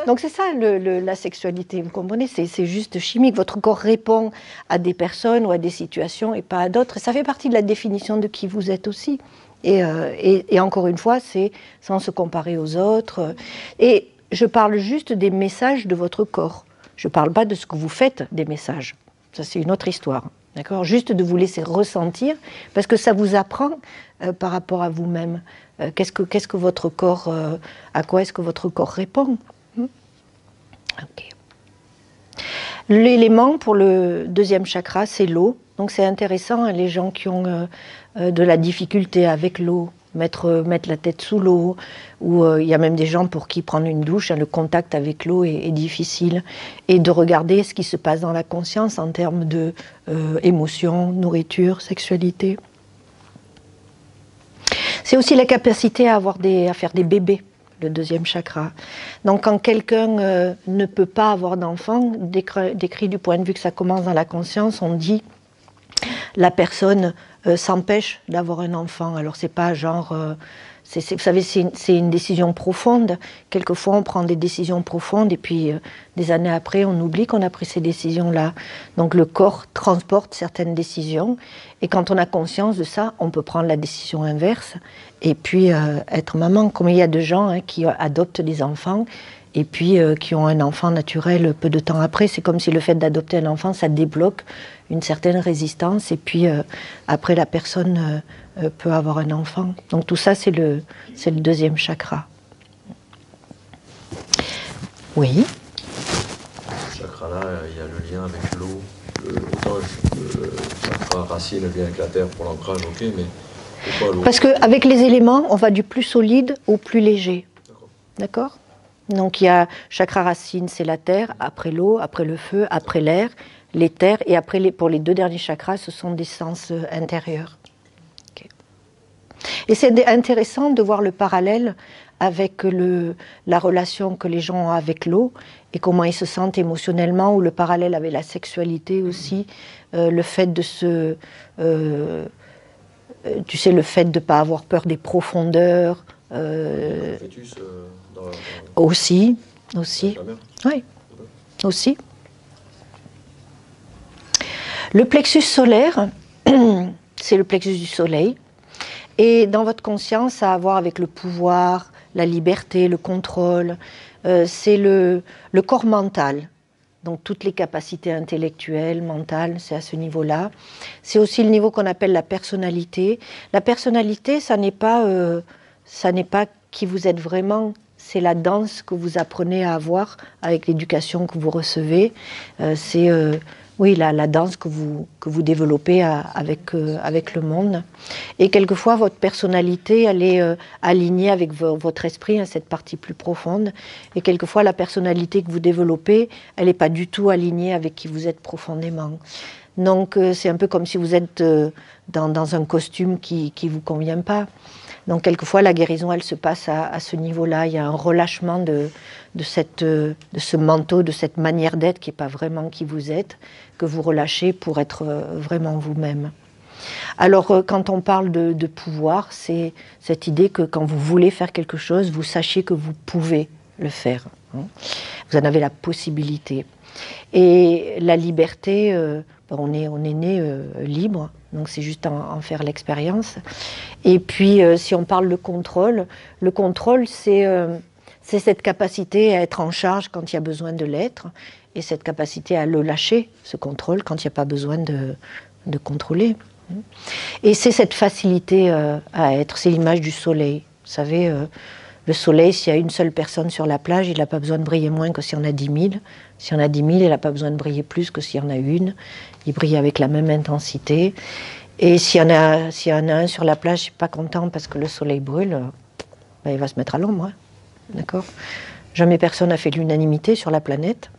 Donc c'est ça la sexualité, vous comprenez ? C'est juste chimique. Votre corps répond à des personnes ou à des situations et pas à d'autres. Et ça fait partie de la définition de qui vous êtes aussi. Et encore une fois, c'est sans se comparer aux autres. Et je parle juste des messages de votre corps. Je ne parle pas de ce que vous faites des messages. Ça, c'est une autre histoire. D'accord ? Juste de vous laisser ressentir, parce que ça vous apprend par rapport à vous-même. Qu'est-ce que votre corps, à quoi est-ce que votre corps répond ? Ok. L'élément pour le deuxième chakra, c'est l'eau. Donc c'est intéressant, hein, les gens qui ont de la difficulté avec l'eau, mettre la tête sous l'eau, ou il y a même des gens pour qui prendre une douche, hein, le contact avec l'eau est difficile, et de regarder ce qui se passe dans la conscience en termes de émotions, nourriture, sexualité. C'est aussi la capacité à faire des bébés, le deuxième chakra. Donc quand quelqu'un ne peut pas avoir d'enfant, décrit du point de vue que ça commence dans la conscience, on dit la personne s'empêche d'avoir un enfant. Alors c'est pas genre, vous savez, c'est une décision profonde. Quelquefois on prend des décisions profondes et puis des années après on oublie qu'on a pris ces décisions-là. Donc le corps transporte certaines décisions et quand on a conscience de ça, on peut prendre la décision inverse et puis être maman. Comme il y a de gens qui adoptent des enfants et puis qui ont un enfant naturel peu de temps après. C'est comme si le fait d'adopter un enfant, ça débloque une certaine résistance et puis après la personne peut avoir un enfant. Donc tout ça c'est le deuxième chakra. Oui. Ce chakra-là, il y a le lien avec l'eau. Autant le chakra racine, le lien avec la terre pour l'ancrage, ok, mais pourquoi l'eau ? Parce qu'avec les éléments, on va du plus solide au plus léger. D'accord ? Donc il y a chakra racine, c'est la terre, après l'eau, après le feu, après l'air, les terres, et après pour les deux derniers chakras, ce sont des sens intérieurs. Okay. Et c'est intéressant de voir le parallèle avec la relation que les gens ont avec l'eau et comment ils se sentent émotionnellement, ou le parallèle avec la sexualité aussi, le fait de tu sais, le fait de ne pas avoir peur des profondeurs. Le fœtus Aussi. Oui, aussi. Le plexus solaire, c'est le plexus du soleil. Et dans votre conscience, ça a à voir avec le pouvoir, la liberté, le contrôle. C'est le corps mental. Donc toutes les capacités intellectuelles, mentales, c'est à ce niveau-là. C'est aussi le niveau qu'on appelle la personnalité. La personnalité, ça n'est pas qui vous êtes vraiment, c'est la danse que vous apprenez à avoir avec l'éducation que vous recevez. Oui, la danse que vous développez avec le monde. Et quelquefois, votre personnalité, elle est alignée avec votre esprit, hein, cette partie plus profonde. Et quelquefois, la personnalité que vous développez, elle n'est pas du tout alignée avec qui vous êtes profondément. Donc, c'est un peu comme si vous êtes dans un costume qui ne vous convient pas. Donc, quelquefois, la guérison, elle se passe à ce niveau-là. Il y a un relâchement de ce manteau, de cette manière d'être qui n'est pas vraiment qui vous êtes, que vous relâchez pour être vraiment vous-même. Alors, quand on parle de pouvoir, c'est cette idée que quand vous voulez faire quelque chose, vous sachiez que vous pouvez le faire. Hein. Vous en avez la possibilité. Et la liberté, on est né libre, donc c'est juste en faire l'expérience. Et puis, si on parle de contrôle, le contrôle, c'est cette capacité à être en charge quand il y a besoin de l'être, et cette capacité à le lâcher, ce contrôle, quand il n'y a pas besoin de contrôler. Et c'est cette facilité à être, c'est l'image du soleil. Vous savez, le soleil, s'il y a une seule personne sur la plage, il n'a pas besoin de briller moins que s'il y en a 10 000. S'il y en a 10 000, il n'a pas besoin de briller plus que s'il y en a une. Il brille avec la même intensité. Et s'il y en a un sur la plage, je ne suis pas content parce que le soleil brûle, ben, il va se mettre à l'ombre. Hein. D'accord ? Jamais personne n'a fait l'unanimité sur la planète.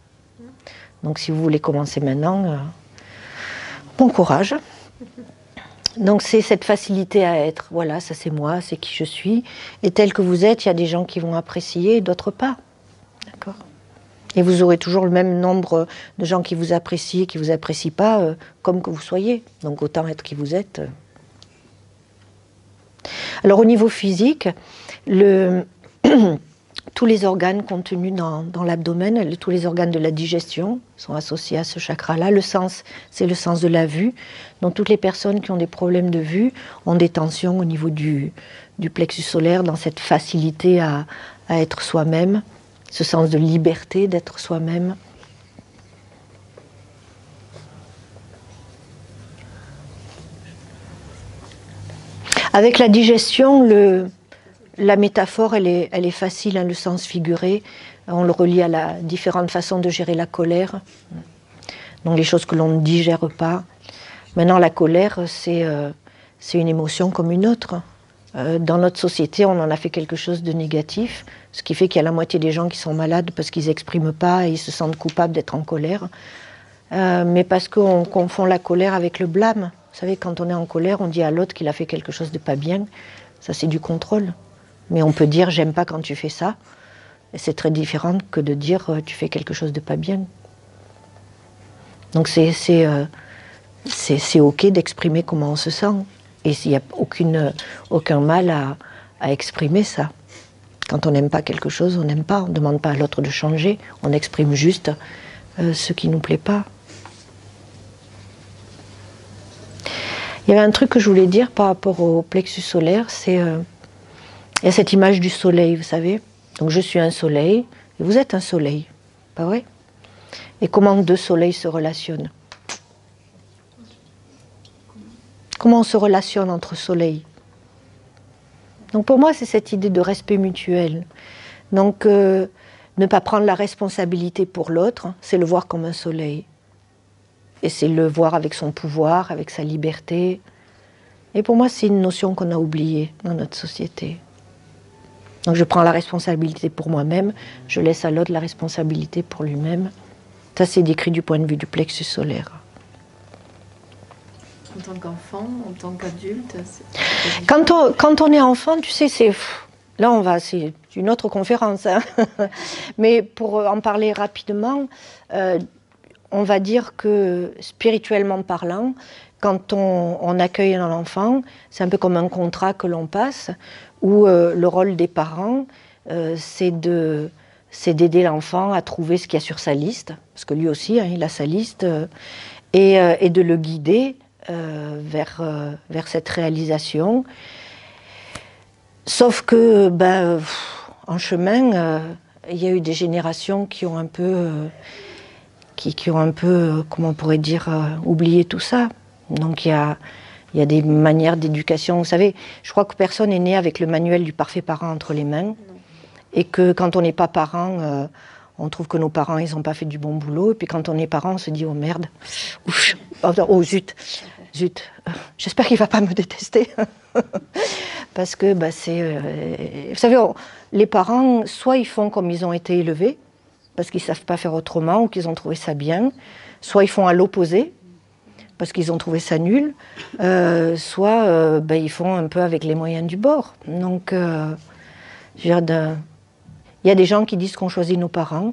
Donc si vous voulez commencer maintenant, bon courage. Donc c'est cette facilité à être. Voilà, ça c'est moi, c'est qui je suis. Et tel que vous êtes, il y a des gens qui vont apprécier et d'autres pas. D'accord ? Et vous aurez toujours le même nombre de gens qui vous apprécient et qui ne vous apprécient pas, comme que vous soyez. Donc autant être qui vous êtes. Alors au niveau physique, tous les organes contenus dans l'abdomen, tous les organes de la digestion sont associés à ce chakra-là. Le sens, c'est le sens de la vue. Donc toutes les personnes qui ont des problèmes de vue ont des tensions au niveau du plexus solaire, dans cette facilité à être soi-même, ce sens de liberté d'être soi-même. Avec la digestion, la métaphore, elle est facile, hein, le sens figuré. On le relie à la différentes façons de gérer la colère. Donc les choses que l'on ne digère pas. Maintenant, la colère, c'est une émotion comme une autre. Dans notre société, on en a fait quelque chose de négatif, ce qui fait qu'il y a la moitié des gens qui sont malades parce qu'ils n'expriment pas et ils se sentent coupables d'être en colère. Mais parce qu'on confond la colère avec le blâme. Vous savez, quand on est en colère, on dit à l'autre qu'il a fait quelque chose de pas bien. Ça, c'est du contrôle. Mais on peut dire « j'aime pas quand tu fais ça ». Et c'est très différent que de dire « tu fais quelque chose de pas bien ». Donc c'est ok d'exprimer comment on se sent. Et il n'y a aucun mal à exprimer ça. Quand on n'aime pas quelque chose, on n'aime pas. On ne demande pas à l'autre de changer. On exprime juste ce qui ne nous plaît pas. Il y avait un truc que je voulais dire par rapport au plexus solaire, c'est il y a cette image du soleil, vous savez. Donc je suis un soleil, et vous êtes un soleil, pas vrai? Et comment deux soleils se relationnent? Comment on se relationne entre soleils? Donc pour moi, c'est cette idée de respect mutuel. Donc ne pas prendre la responsabilité pour l'autre, c'est le voir comme un soleil. Et c'est le voir avec son pouvoir, avec sa liberté. Et pour moi, c'est une notion qu'on a oubliée dans notre société. Donc je prends la responsabilité pour moi-même, je laisse à l'autre la responsabilité pour lui-même. Ça, c'est décrit du point de vue du plexus solaire. En tant qu'enfant, en tant qu'adulte, quand on est enfant, tu sais, c'est une autre conférence. Hein. Mais pour en parler rapidement, on va dire que spirituellement parlant, quand on accueille un enfant, c'est un peu comme un contrat que l'on passe, où le rôle des parents, c'est d'aider l'enfant à trouver ce qu'il y a sur sa liste, parce que lui aussi, hein, il a sa liste, et de le guider vers cette réalisation. Sauf que, en chemin, il y a eu des générations qui ont un peu, comment on pourrait dire, oublié tout ça. Donc il y a des manières d'éducation. Vous savez, je crois que personne n'est né avec le manuel du parfait parent entre les mains. Et que quand on n'est pas parent, on trouve que nos parents, ils n'ont pas fait du bon boulot. Et puis quand on est parent, on se dit, oh merde, ouf, oh zut, j'espère qu'il ne va pas me détester. Parce que vous savez, les parents, soit ils font comme ils ont été élevés, parce qu'ils ne savent pas faire autrement ou qu'ils ont trouvé ça bien, soit ils font à l'opposé, parce qu'ils ont trouvé ça nul, soit ils font un peu avec les moyens du bord. Donc, il y a des gens qui disent qu'on choisit nos parents,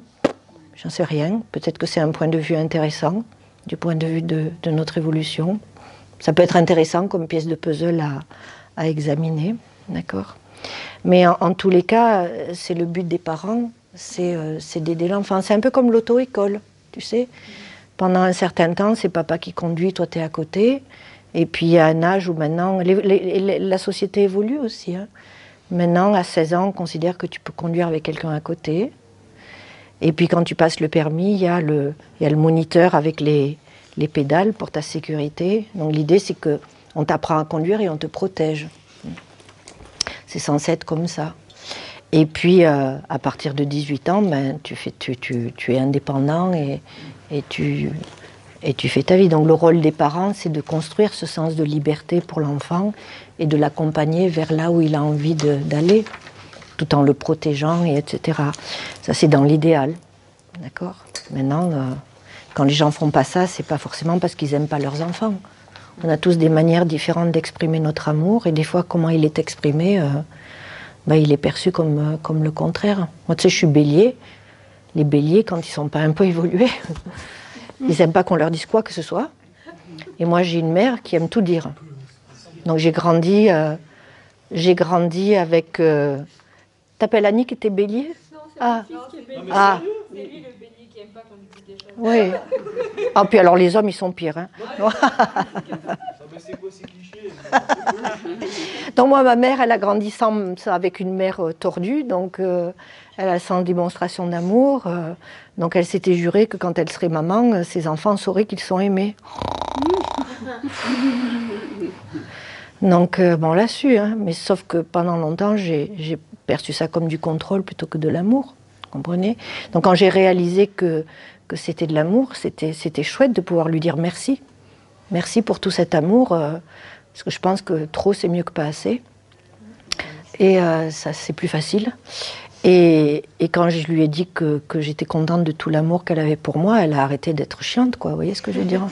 j'en sais rien, peut-être que c'est un point de vue intéressant, du point de vue de notre évolution. Ça peut être intéressant comme pièce de puzzle à examiner, d'accord ? Mais en tous les cas, c'est le but des parents, c'est d'aider l'enfant. C'est un peu comme l'auto-école, tu sais. Pendant un certain temps, c'est papa qui conduit, toi tu es à côté. Et puis il y a un âge où maintenant, la société évolue aussi. Hein. Maintenant, à 16 ans, on considère que tu peux conduire avec quelqu'un à côté. Et puis quand tu passes le permis, il y a le moniteur avec les pédales pour ta sécurité. Donc l'idée, c'est qu'on t'apprend à conduire et on te protège. C'est censé être comme ça. Et puis, à partir de 18 ans, tu es indépendant et tu fais ta vie. Donc le rôle des parents, c'est de construire ce sens de liberté pour l'enfant et de l'accompagner vers là où il a envie d'aller, tout en le protégeant, etc. Ça, c'est dans l'idéal. D'accord ? Maintenant, quand les gens ne font pas ça, c'est pas forcément parce qu'ils n'aiment pas leurs enfants. On a tous des manières différentes d'exprimer notre amour, et des fois, comment il est exprimé, il est perçu comme le contraire. Moi, tu sais, je suis bélier. Les béliers, quand ils ne sont pas un peu évolués, ils n'aiment pas qu'on leur dise quoi que ce soit. Et moi, j'ai une mère qui aime tout dire. Donc, j'ai grandi avec... T'appelles Annick et t'es bélier ? Non, c'est mon fils qui est bélier. C'est lui le bélier qui n'aime pas qu'on lui dise des choses. Oui. Ah, puis alors, les hommes, ils sont pires. Hein. C'est quoi ces clichés ? Donc moi, ma mère, elle a grandi avec une mère tordue, donc elle a sans démonstration d'amour. Donc elle s'était jurée que quand elle serait maman, ses enfants sauraient qu'ils sont aimés. Donc on l'a su, hein, mais sauf que pendant longtemps, j'ai perçu ça comme du contrôle plutôt que de l'amour, vous comprenez ? Donc quand j'ai réalisé que c'était de l'amour, c'était chouette de pouvoir lui dire merci. Merci pour tout cet amour, parce que je pense que trop c'est mieux que pas assez. Et ça c'est plus facile. Et quand je lui ai dit que j'étais contente de tout l'amour qu'elle avait pour moi, elle a arrêté d'être chiante, quoi. Vous voyez ce que je veux dire ?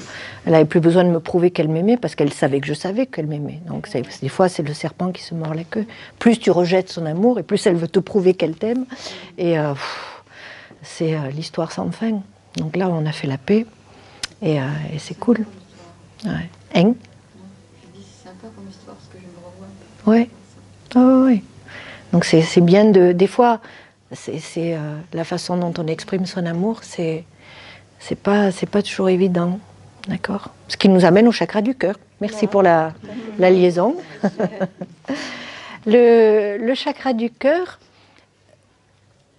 Elle n'avait plus besoin de me prouver qu'elle m'aimait, parce qu'elle savait que je savais qu'elle m'aimait. Donc des fois c'est le serpent qui se mord la queue. Plus tu rejettes son amour, et plus elle veut te prouver qu'elle t'aime. Et c'est l'histoire sans fin. Donc là on a fait la paix, et c'est cool. Ouais. Hein? Je dis c'est sympa comme histoire parce que je me revois. Oui. Oh, oui. Donc c'est bien des fois, c'est la façon dont on exprime son amour, c'est pas toujours évident, d'accord ? Ce qui nous amène au chakra du cœur. Merci pour la liaison. Le chakra du cœur,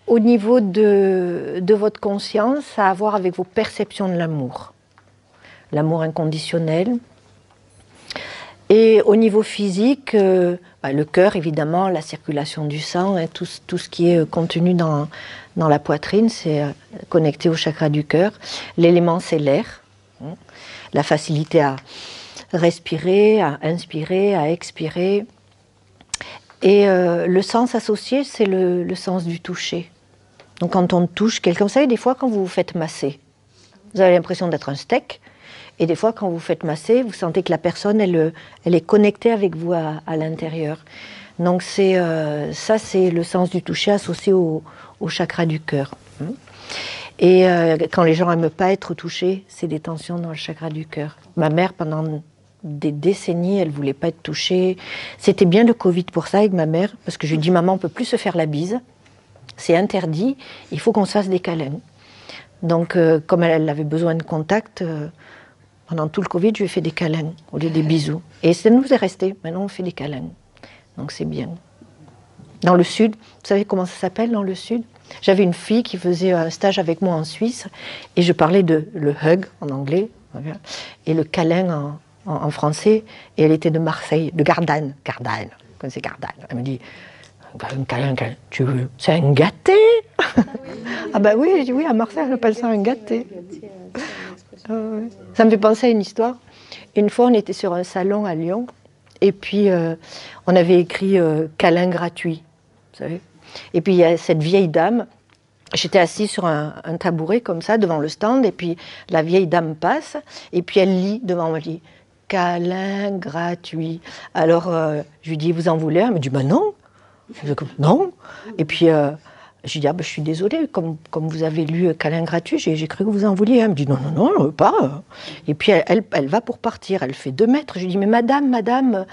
au niveau de votre conscience, ça a à voir avec vos perceptions de l'amour. L'amour inconditionnel. Et au niveau physique, le cœur, évidemment, la circulation du sang, hein, tout ce qui est contenu dans la poitrine, c'est connecté au chakra du cœur. L'élément, c'est l'air. Hein, la facilité à respirer, à inspirer, à expirer. Et le sens associé, c'est le sens du toucher. Donc quand on touche quelqu'un, vous savez, des fois quand vous vous faites masser, vous avez l'impression d'être un steak. Et des fois, quand vous faites masser, vous sentez que la personne, elle est connectée avec vous à l'intérieur. Donc ça, c'est le sens du toucher associé au chakra du cœur. Et quand les gens n'aiment pas être touchés, c'est des tensions dans le chakra du cœur. Ma mère, pendant des décennies, elle ne voulait pas être touchée. C'était bien le Covid pour ça avec ma mère, parce que je lui ai dit, maman, on ne peut plus se faire la bise. C'est interdit, il faut qu'on se fasse des câlins. Donc, comme elle avait besoin de contact... Pendant tout le Covid, je lui ai fait des câlins au lieu des bisous. Et ça nous est resté. Maintenant, on fait des câlins. Donc c'est bien. Dans le Sud, vous savez comment ça s'appelle dans le Sud? J'avais une fille qui faisait un stage avec moi en Suisse et je parlais de le hug en anglais et le câlin en français. Et elle était de Marseille, de Gardanne. Gardanne, vous connaissez Gardanne. Elle me dit, un câlin, tu veux, c'est un gâté? Ah ben oui, j'ai dit oui, à Marseille, on appelle ça un gâté. Ça me fait penser à une histoire. Une fois, on était sur un salon à Lyon et puis on avait écrit câlin gratuit, vous savez. Et puis il y a cette vieille dame, j'étais assise sur un tabouret comme ça devant le stand et puis la vieille dame passe et puis elle lit devant moi, elle dit câlin gratuit. Alors je lui dis, vous en voulez un? Elle me dit, bah non. Je dis, non. Et puis je lui dis, ah, ben, je suis désolée, comme vous avez lu câlin gratuit, j'ai cru que vous en vouliez. Elle me dit, non, non, non, je veux pas. Et puis elle va pour partir, elle fait 2 mètres. Je lui dis, mais madame,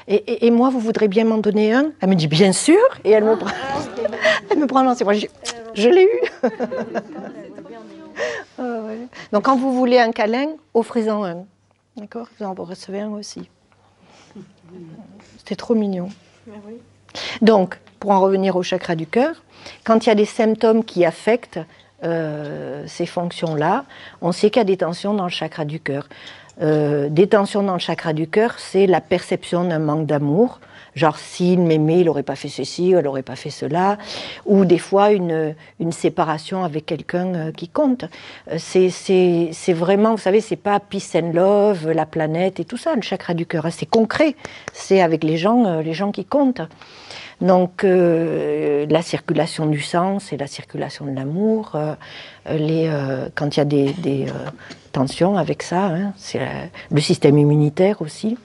et moi, vous voudrez bien m'en donner un? Elle me dit, bien sûr. Et elle me prend dans ses bras. Je l'ai eu. Ouais. Donc quand vous voulez un câlin, offrez-en un. D'accord? Vous en recevez un aussi. C'était trop mignon. Donc, pour en revenir au chakra du cœur, quand il y a des symptômes qui affectent ces fonctions-là, on sait qu'il y a des tensions dans le chakra du cœur. Des tensions dans le chakra du cœur, c'est la perception d'un manque d'amour, genre s'il m'aimait, il n'aurait pas fait ceci, elle n'aurait pas fait cela, ou des fois une séparation avec quelqu'un qui compte. C'est vraiment, vous savez, c'est pas peace and love, la planète et tout ça, le chakra du cœur, c'est concret, c'est avec les gens qui comptent. Donc la circulation du sang, c'est la circulation de l'amour. Quand il y a des tensions avec ça, hein, c'est le système immunitaire aussi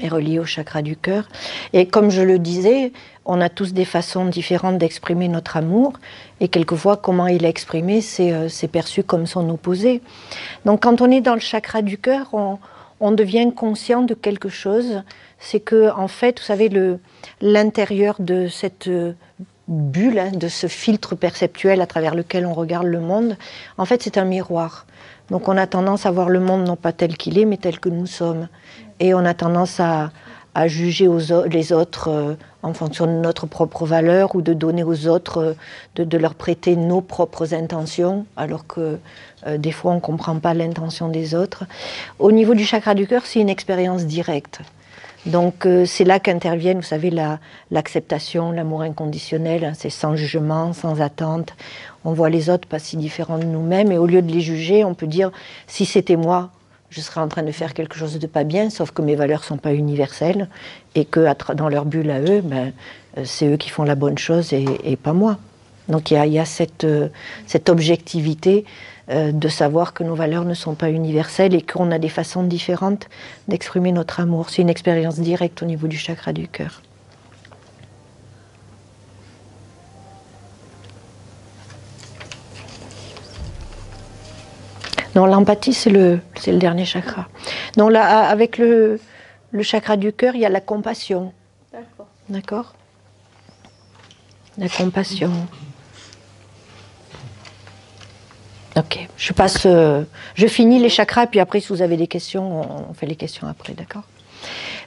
est relié au chakra du cœur. Et comme je le disais, on a tous des façons différentes d'exprimer notre amour. Et quelquefois, comment il est exprimé, c'est perçu comme son opposé. Donc quand on est dans le chakra du cœur, on devient conscient de quelque chose. C'est que, en fait, vous savez, l'intérieur de cette bulle, hein, de ce filtre perceptuel à travers lequel on regarde le monde, en fait, c'est un miroir. Donc on a tendance à voir le monde non pas tel qu'il est, mais tel que nous sommes. Et on a tendance à juger les autres en fonction de notre propre valeur ou de donner aux autres, de leur prêter nos propres intentions, alors que des fois on ne comprend pas l'intention des autres. Au niveau du chakra du cœur, c'est une expérience directe. Donc c'est là qu'interviennent, vous savez, l'acceptation, l'amour inconditionnel, hein, c'est sans jugement, sans attente. On voit les autres pas si différents de nous-mêmes et au lieu de les juger, on peut dire, si c'était moi, je serais en train de faire quelque chose de pas bien, sauf que mes valeurs ne sont pas universelles et que dans leur bulle à eux, c'est eux qui font la bonne chose et pas moi. Donc il y a cette objectivité de savoir que nos valeurs ne sont pas universelles et qu'on a des façons différentes d'exprimer notre amour. C'est une expérience directe au niveau du chakra du cœur. Non, l'empathie, c'est le dernier chakra. Donc là, avec le chakra du cœur, il y a la compassion. D'accord. D'accord? La compassion. Ok, je finis les chakras, puis après, si vous avez des questions, on fait les questions après, d'accord?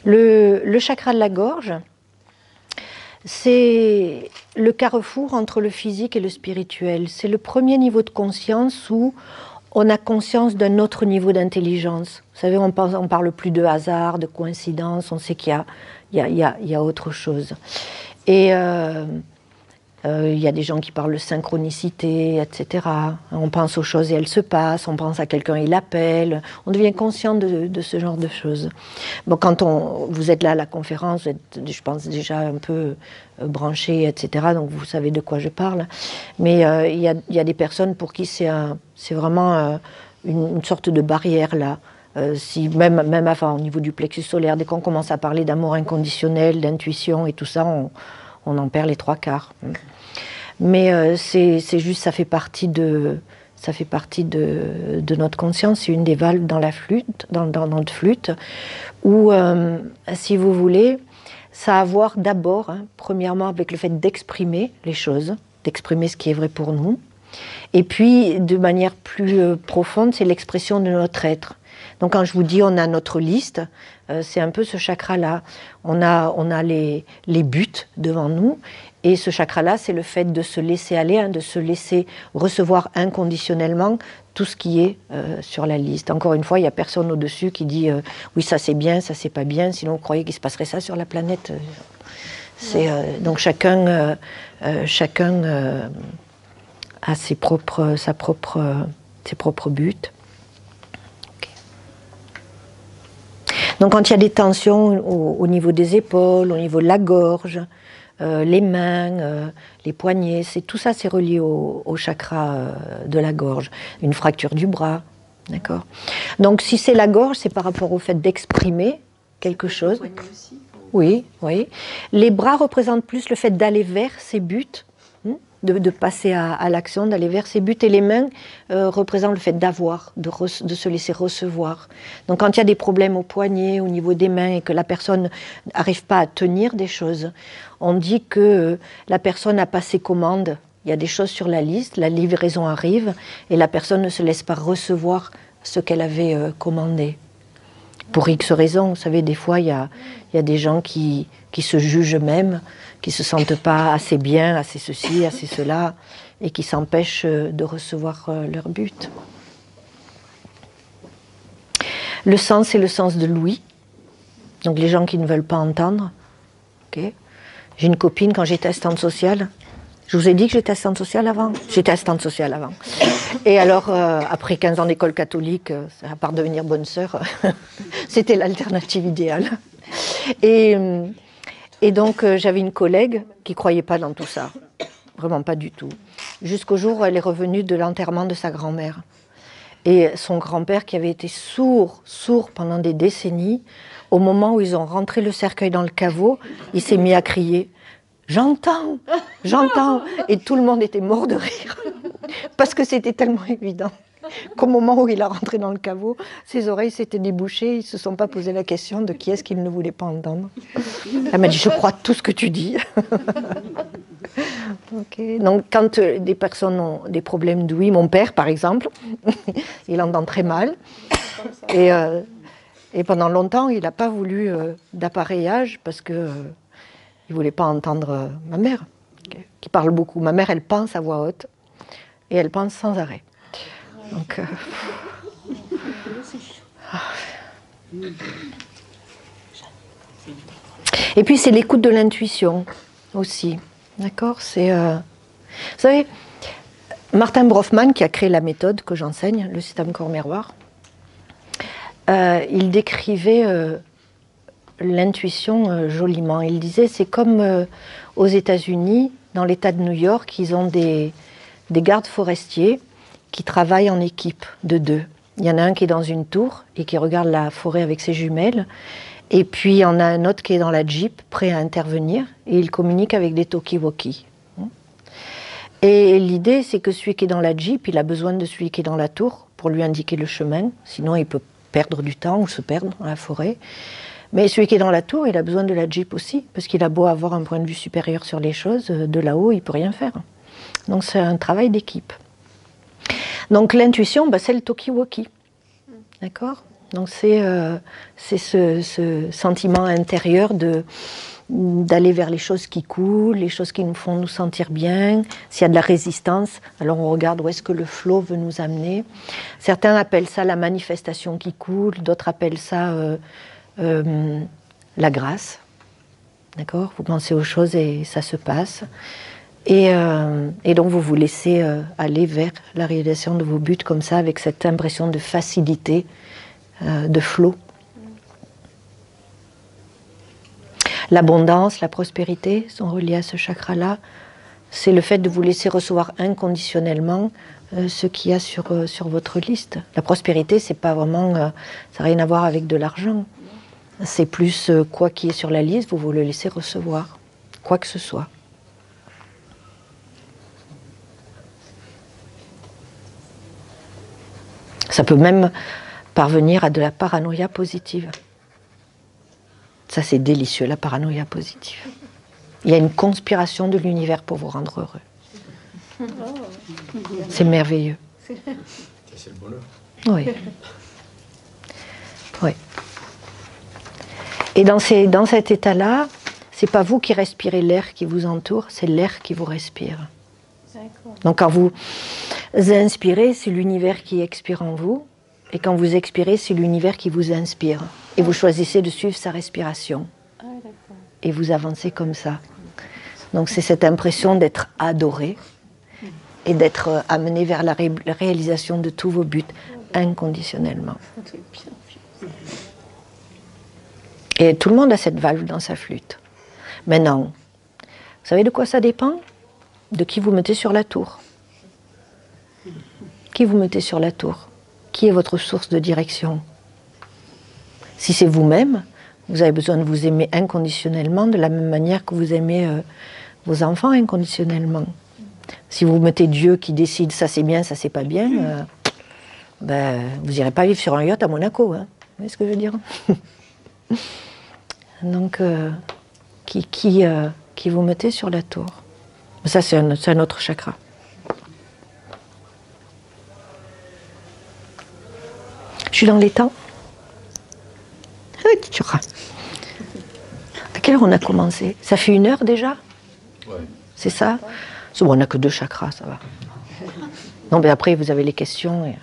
Le chakra de la gorge, c'est le carrefour entre le physique et le spirituel. C'est le premier niveau de conscience où on a conscience d'un autre niveau d'intelligence. Vous savez, on parle plus de hasard, de coïncidence, on sait qu'il y a autre chose. Et il y a des gens qui parlent de synchronicité, etc. On pense aux choses et elles se passent, on pense à quelqu'un, il appelle. On devient conscient de ce genre de choses. Bon, quand vous êtes là à la conférence, vous êtes, je pense, déjà un peu branché, etc. Donc vous savez de quoi je parle. Mais il y a des personnes pour qui c'est vraiment une sorte de barrière là. Si même avant, au niveau du plexus solaire, dès qu'on commence à parler d'amour inconditionnel, d'intuition et tout ça, on en perd les 3/4. Mais c'est juste, ça fait partie de notre conscience. C'est une des valves dans la flûte, dans notre flûte, où, si vous voulez, ça a à voir d'abord, hein, premièrement, avec le fait d'exprimer les choses, d'exprimer ce qui est vrai pour nous. Et puis, de manière plus profonde, c'est l'expression de notre être. Donc quand je vous dis on a notre liste, c'est un peu ce chakra-là. On a les buts devant nous, et ce chakra-là, c'est le fait de se laisser aller, hein, de se laisser recevoir inconditionnellement tout ce qui est sur la liste. Encore une fois, il n'y a personne au-dessus qui dit oui, ça c'est bien, ça c'est pas bien, sinon vous croyez qu'il se passerait ça sur la planète. Donc chacun a ses propres buts. Donc quand il y a des tensions au niveau des épaules, au niveau de la gorge, les mains, les poignets, tout ça c'est relié au chakra de la gorge. Une fracture du bras, d'accord. Donc si c'est la gorge, c'est par rapport au fait d'exprimer quelque chose. Les poignets aussi. Oui, oui. Les bras représentent plus le fait d'aller vers ses buts, de passer à l'action, d'aller vers ses buts, et les mains représentent le fait d'avoir, de se laisser recevoir. Donc quand il y a des problèmes au poignet, au niveau des mains, et que la personne n'arrive pas à tenir des choses, on dit que la personne a passé commande, il y a des choses sur la liste, la livraison arrive, et la personne ne se laisse pas recevoir ce qu'elle avait commandé. Pour X raisons, vous savez, des fois, il y a des gens qui se jugent eux-mêmes, qui ne se sentent pas assez bien, assez ceci, assez cela, et qui s'empêchent de recevoir leur but. Le sens, c'est le sens de l'ouïe. Donc les gens qui ne veulent pas entendre. Okay. J'ai une copine, quand j'étais assistante sociale, je vous ai dit que j'étais assistante sociale avant. J'étais assistante sociale avant. Et alors, après 15 ans d'école catholique, à part devenir bonne sœur, c'était l'alternative idéale. Et donc, j'avais une collègue qui ne croyait pas dans tout ça. Vraiment pas du tout. Jusqu'au jour où elle est revenue de l'enterrement de sa grand-mère. Et son grand-père, qui avait été sourd pendant des décennies, au moment où ils ont rentré le cercueil dans le caveau, il s'est mis à crier « J'entends, j'entends !» Et tout le monde était mort de rire, parce que c'était tellement évident qu'au moment où il a rentré dans le caveau, ses oreilles s'étaient débouchées, ils ne se sont pas posé la question de qui est-ce qu'il ne voulait pas entendre. Elle m'a dit « Je crois tout ce que tu dis !» Okay. Donc quand des personnes ont des problèmes d'ouïe, mon père par exemple, il entend très mal, et pendant longtemps il n'a pas voulu d'appareillage parce que il ne voulait pas entendre ma mère, qui parle beaucoup. Ma mère, elle pense à voix haute, et elle pense sans arrêt. Donc, Et puis c'est l'écoute de l'intuition aussi, d'accord. C'est, vous savez, Martin Brofman, qui a créé la méthode que j'enseigne, le système corps-miroir, il décrivait l'intuition joliment. Il disait, c'est comme aux États-Unis, dans l'État de New York, ils ont des gardes forestiers qui travaillent en équipe de 2. Il y en a un qui est dans une tour et qui regarde la forêt avec ses jumelles. Et puis, il y en a un autre qui est dans la Jeep, prêt à intervenir. Et il communique avec des talkie-walkie. Et l'idée, c'est que celui qui est dans la Jeep, il a besoin de celui qui est dans la tour pour lui indiquer le chemin. Sinon, il peut perdre du temps ou se perdre dans la forêt. Mais celui qui est dans la tour, il a besoin de la Jeep aussi. Parce qu'il a beau avoir un point de vue supérieur sur les choses, de là-haut, il ne peut rien faire. Donc, c'est un travail d'équipe. Donc l'intuition, c'est le talkie-walkie, d'accord. Donc c'est ce sentiment intérieur d'aller vers les choses qui coulent, les choses qui nous font nous sentir bien. S'il y a de la résistance, alors on regarde où est-ce que le flot veut nous amener. Certains appellent ça la manifestation qui coule, d'autres appellent ça la grâce, d'accord. Vous pensez aux choses et ça se passe. Et donc vous vous laissez aller vers la réalisation de vos buts comme ça, avec cette impression de facilité, de flot. L'abondance, la prospérité sont reliées à ce chakra-là. C'est le fait de vous laisser recevoir inconditionnellement ce qu'il y a sur votre liste. La prospérité, c'est pas vraiment, ça n'a rien à voir avec de l'argent. C'est plus quoi qui est sur la liste, vous le laissez recevoir, quoi que ce soit. Ça peut même parvenir à de la paranoïa positive. Ça, c'est délicieux, la paranoïa positive. Il y a une conspiration de l'univers pour vous rendre heureux. C'est merveilleux. C'est le bonheur. Oui. Oui. Et dans cet état-là, c'est pas vous qui respirez l'air qui vous entoure, c'est l'air qui vous respire. Donc quand vous inspirez, c'est l'univers qui expire en vous, et quand vous expirez, c'est l'univers qui vous inspire. Et vous choisissez de suivre sa respiration. Et vous avancez comme ça. Donc c'est cette impression d'être adoré et d'être amené vers la réalisation de tous vos buts inconditionnellement. Et tout le monde a cette valve dans sa flûte. Maintenant, vous savez de quoi ça dépend? De qui vous mettez sur la tour. Qui vous mettez sur la tour? Qui est votre source de direction? Si c'est vous-même, vous avez besoin de vous aimer inconditionnellement de la même manière que vous aimez vos enfants inconditionnellement. Si vous mettez Dieu qui décide ça c'est bien, ça c'est pas bien, ben, vous n'irez pas vivre sur un yacht à Monaco. Hein. Vous voyez ce que je veux dire? Donc, qui vous mettez sur la tour? Ça c'est un autre chakra. Je suis dans les temps. À quelle heure on a commencé? Ça fait 1 heure déjà? Ouais. C'est ça? Bon, on n'a que 2 chakras, ça va. Non, mais après, vous avez les questions. Et...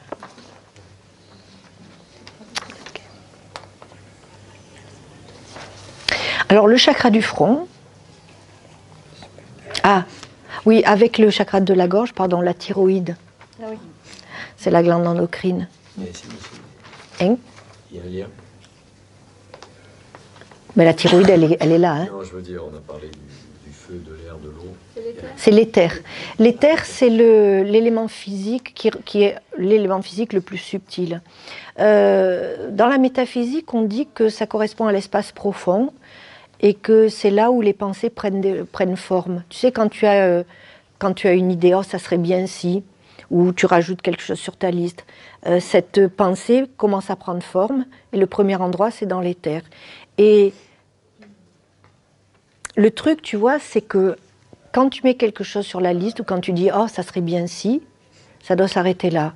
Alors, le chakra du front. Ah, oui, avec le chakra de la gorge, pardon, la thyroïde. Ah oui. C'est la glande endocrine. Mais si, Hein? il y a un lien. Mais la thyroïde, elle est là. Hein. Non, je veux dire, on a parlé du feu, de l'air, de l'eau. C'est l'éther. L'éther, c'est l'élément physique qui est l'élément physique le plus subtil. Dans la métaphysique, on dit que ça correspond à l'espace profond et que c'est là où les pensées prennent forme. Tu sais, quand tu as une idée, oh, ça serait bien si, ou tu rajoutes quelque chose sur ta liste, cette pensée commence à prendre forme et le premier endroit, c'est dans l'éther. Et le truc, tu vois, c'est que quand tu mets quelque chose sur la liste ou quand tu dis « Oh, ça serait bien si », ça doit s'arrêter là.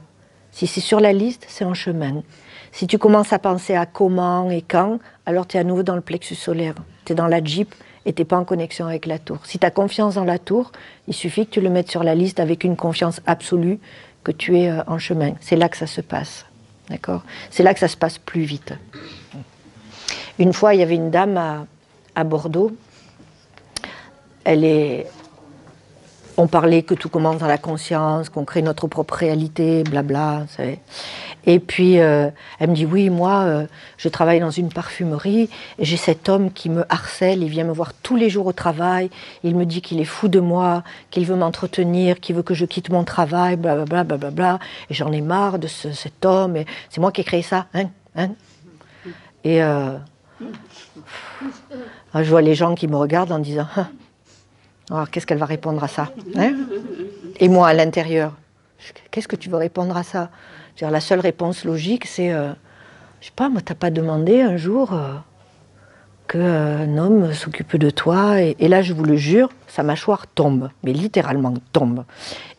Si c'est sur la liste, c'est en chemin. Si tu commences à penser à comment et quand, alors tu es à nouveau dans le plexus solaire. Tu es dans la Jeep et tu n'es pas en connexion avec la tour. Si tu as confiance dans la tour, il suffit que tu le mettes sur la liste avec une confiance absolue que tu es en chemin. C'est là que ça se passe. D'accord ? C'est là que ça se passe plus vite. Une fois, il y avait une dame à Bordeaux. On parlait que tout commence dans la conscience, qu'on crée notre propre réalité, blabla. Et puis, elle me dit, oui, moi, je travaille dans une parfumerie, et j'ai cet homme qui me harcèle, il vient me voir tous les jours au travail, il me dit qu'il est fou de moi, qu'il veut m'entretenir, qu'il veut que je quitte mon travail, blablabla, blablabla, et j'en ai marre de cet homme, et c'est moi qui ai créé ça, hein. Et je vois les gens qui me regardent en disant, alors, qu'est-ce qu'elle va répondre à ça, hein? Et moi, à l'intérieur, qu'est-ce que tu veux répondre à ça? C'est-à-dire, la seule réponse logique, c'est, je sais pas, moi, t'as pas demandé un jour qu'un homme s'occupe de toi, et là, je vous le jure, sa mâchoire tombe, mais littéralement tombe.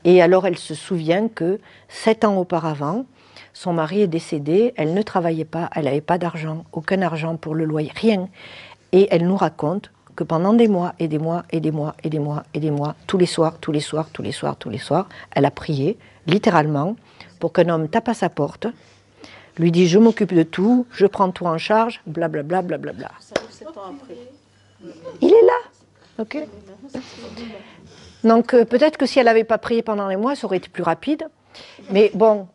Et alors, elle se souvient que 7 ans auparavant, son mari est décédé, elle ne travaillait pas, elle n'avait pas d'argent, aucun argent pour le loyer, rien. Et elle nous raconte que pendant des mois et des mois et des mois et des mois et des mois, tous les soirs, elle a prié, littéralement, pour qu'un homme tape à sa porte, lui dit « je m'occupe de tout, je prends tout en charge, blablabla, blablabla. » Il est là, ok. Donc peut-être que si elle n'avait pas prié pendant les mois, ça aurait été plus rapide. Mais bon,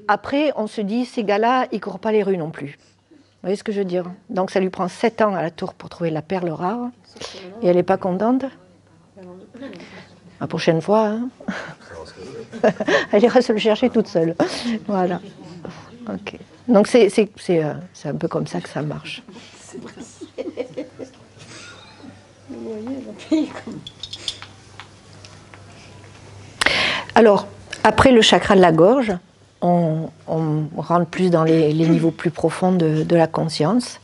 après, on se dit, ces gars-là, ils ne courent pas les rues non plus. Vous voyez ce que je veux dire? Donc ça lui prend 7 ans à la tour pour trouver la perle rare. Et elle n'est pas contente? La prochaine fois, hein. Elle ira se le chercher toute seule. Voilà. Ok. Donc c'est un peu comme ça que ça marche. Alors, après le chakra de la gorge, on rentre plus dans les niveaux plus profonds de la conscience.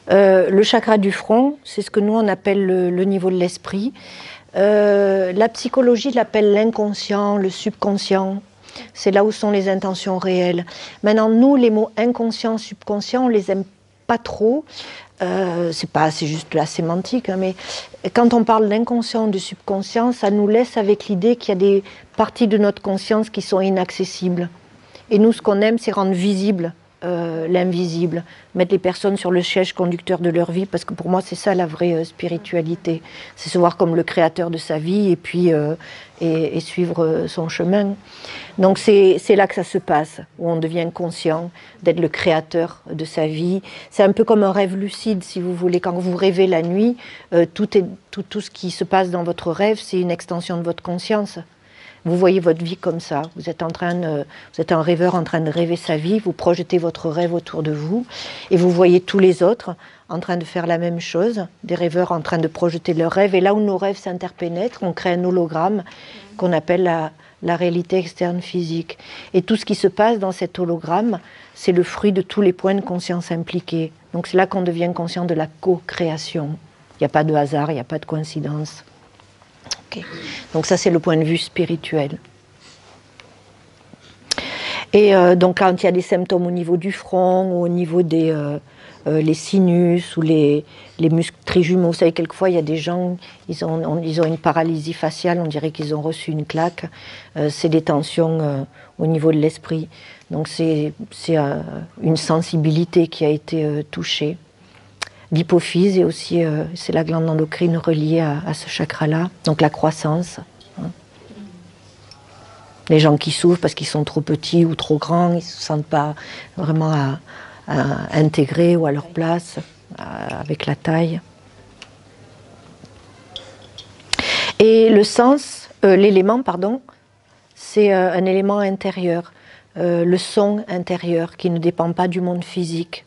Le chakra du front, c'est ce que nous on appelle le niveau de l'esprit. La psychologie l'appelle l'inconscient, le subconscient. C'est là où sont les intentions réelles. Maintenant, nous, les mots inconscient, subconscient, on les aime pas trop. C'est juste la sémantique, hein, mais quand on parle d'inconscient, du subconscient, ça nous laisse avec l'idée qu'il y a des parties de notre conscience qui sont inaccessibles. Et nous, ce qu'on aime, c'est rendre visible l'invisible, mettre les personnes sur le siège conducteur de leur vie, parce que pour moi, c'est ça la vraie spiritualité. C'est se voir comme le créateur de sa vie et puis et suivre son chemin. Donc c'est là que ça se passe, où on devient conscient d'être le créateur de sa vie. C'est un peu comme un rêve lucide, si vous voulez. Quand vous rêvez la nuit, tout ce qui se passe dans votre rêve, c'est une extension de votre conscience. Vous voyez votre vie comme ça. Vous êtes un rêveur en train de rêver sa vie. Vous projetez votre rêve autour de vous et vous voyez tous les autres en train de faire la même chose. Des rêveurs en train de projeter leurs rêves. Et là où nos rêves s'interpénètrent, on crée un hologramme qu'on appelle la réalité externe physique. Et tout ce qui se passe dans cet hologramme, c'est le fruit de tous les points de conscience impliqués. Donc c'est là qu'on devient conscient de la co-création. Il n'y a pas de hasard, il n'y a pas de coïncidence. Okay. Donc ça c'est le point de vue spirituel. Et donc quand il y a des symptômes au niveau du front, ou au niveau des les sinus ou les muscles trijumeaux, vous savez quelquefois il y a des gens, ils ont une paralysie faciale, on dirait qu'ils ont reçu une claque, c'est des tensions au niveau de l'esprit. Donc c'est une sensibilité qui a été touchée. L'hypophyse est aussi, c'est la glande endocrine reliée à ce chakra-là, donc la croissance. Hein. Les gens qui souffrent parce qu'ils sont trop petits ou trop grands, ils ne se sentent pas vraiment à intégrer ou à leur place avec la taille. Et le sens, l'élément, pardon, c'est un élément intérieur, le son intérieur qui ne dépend pas du monde physique.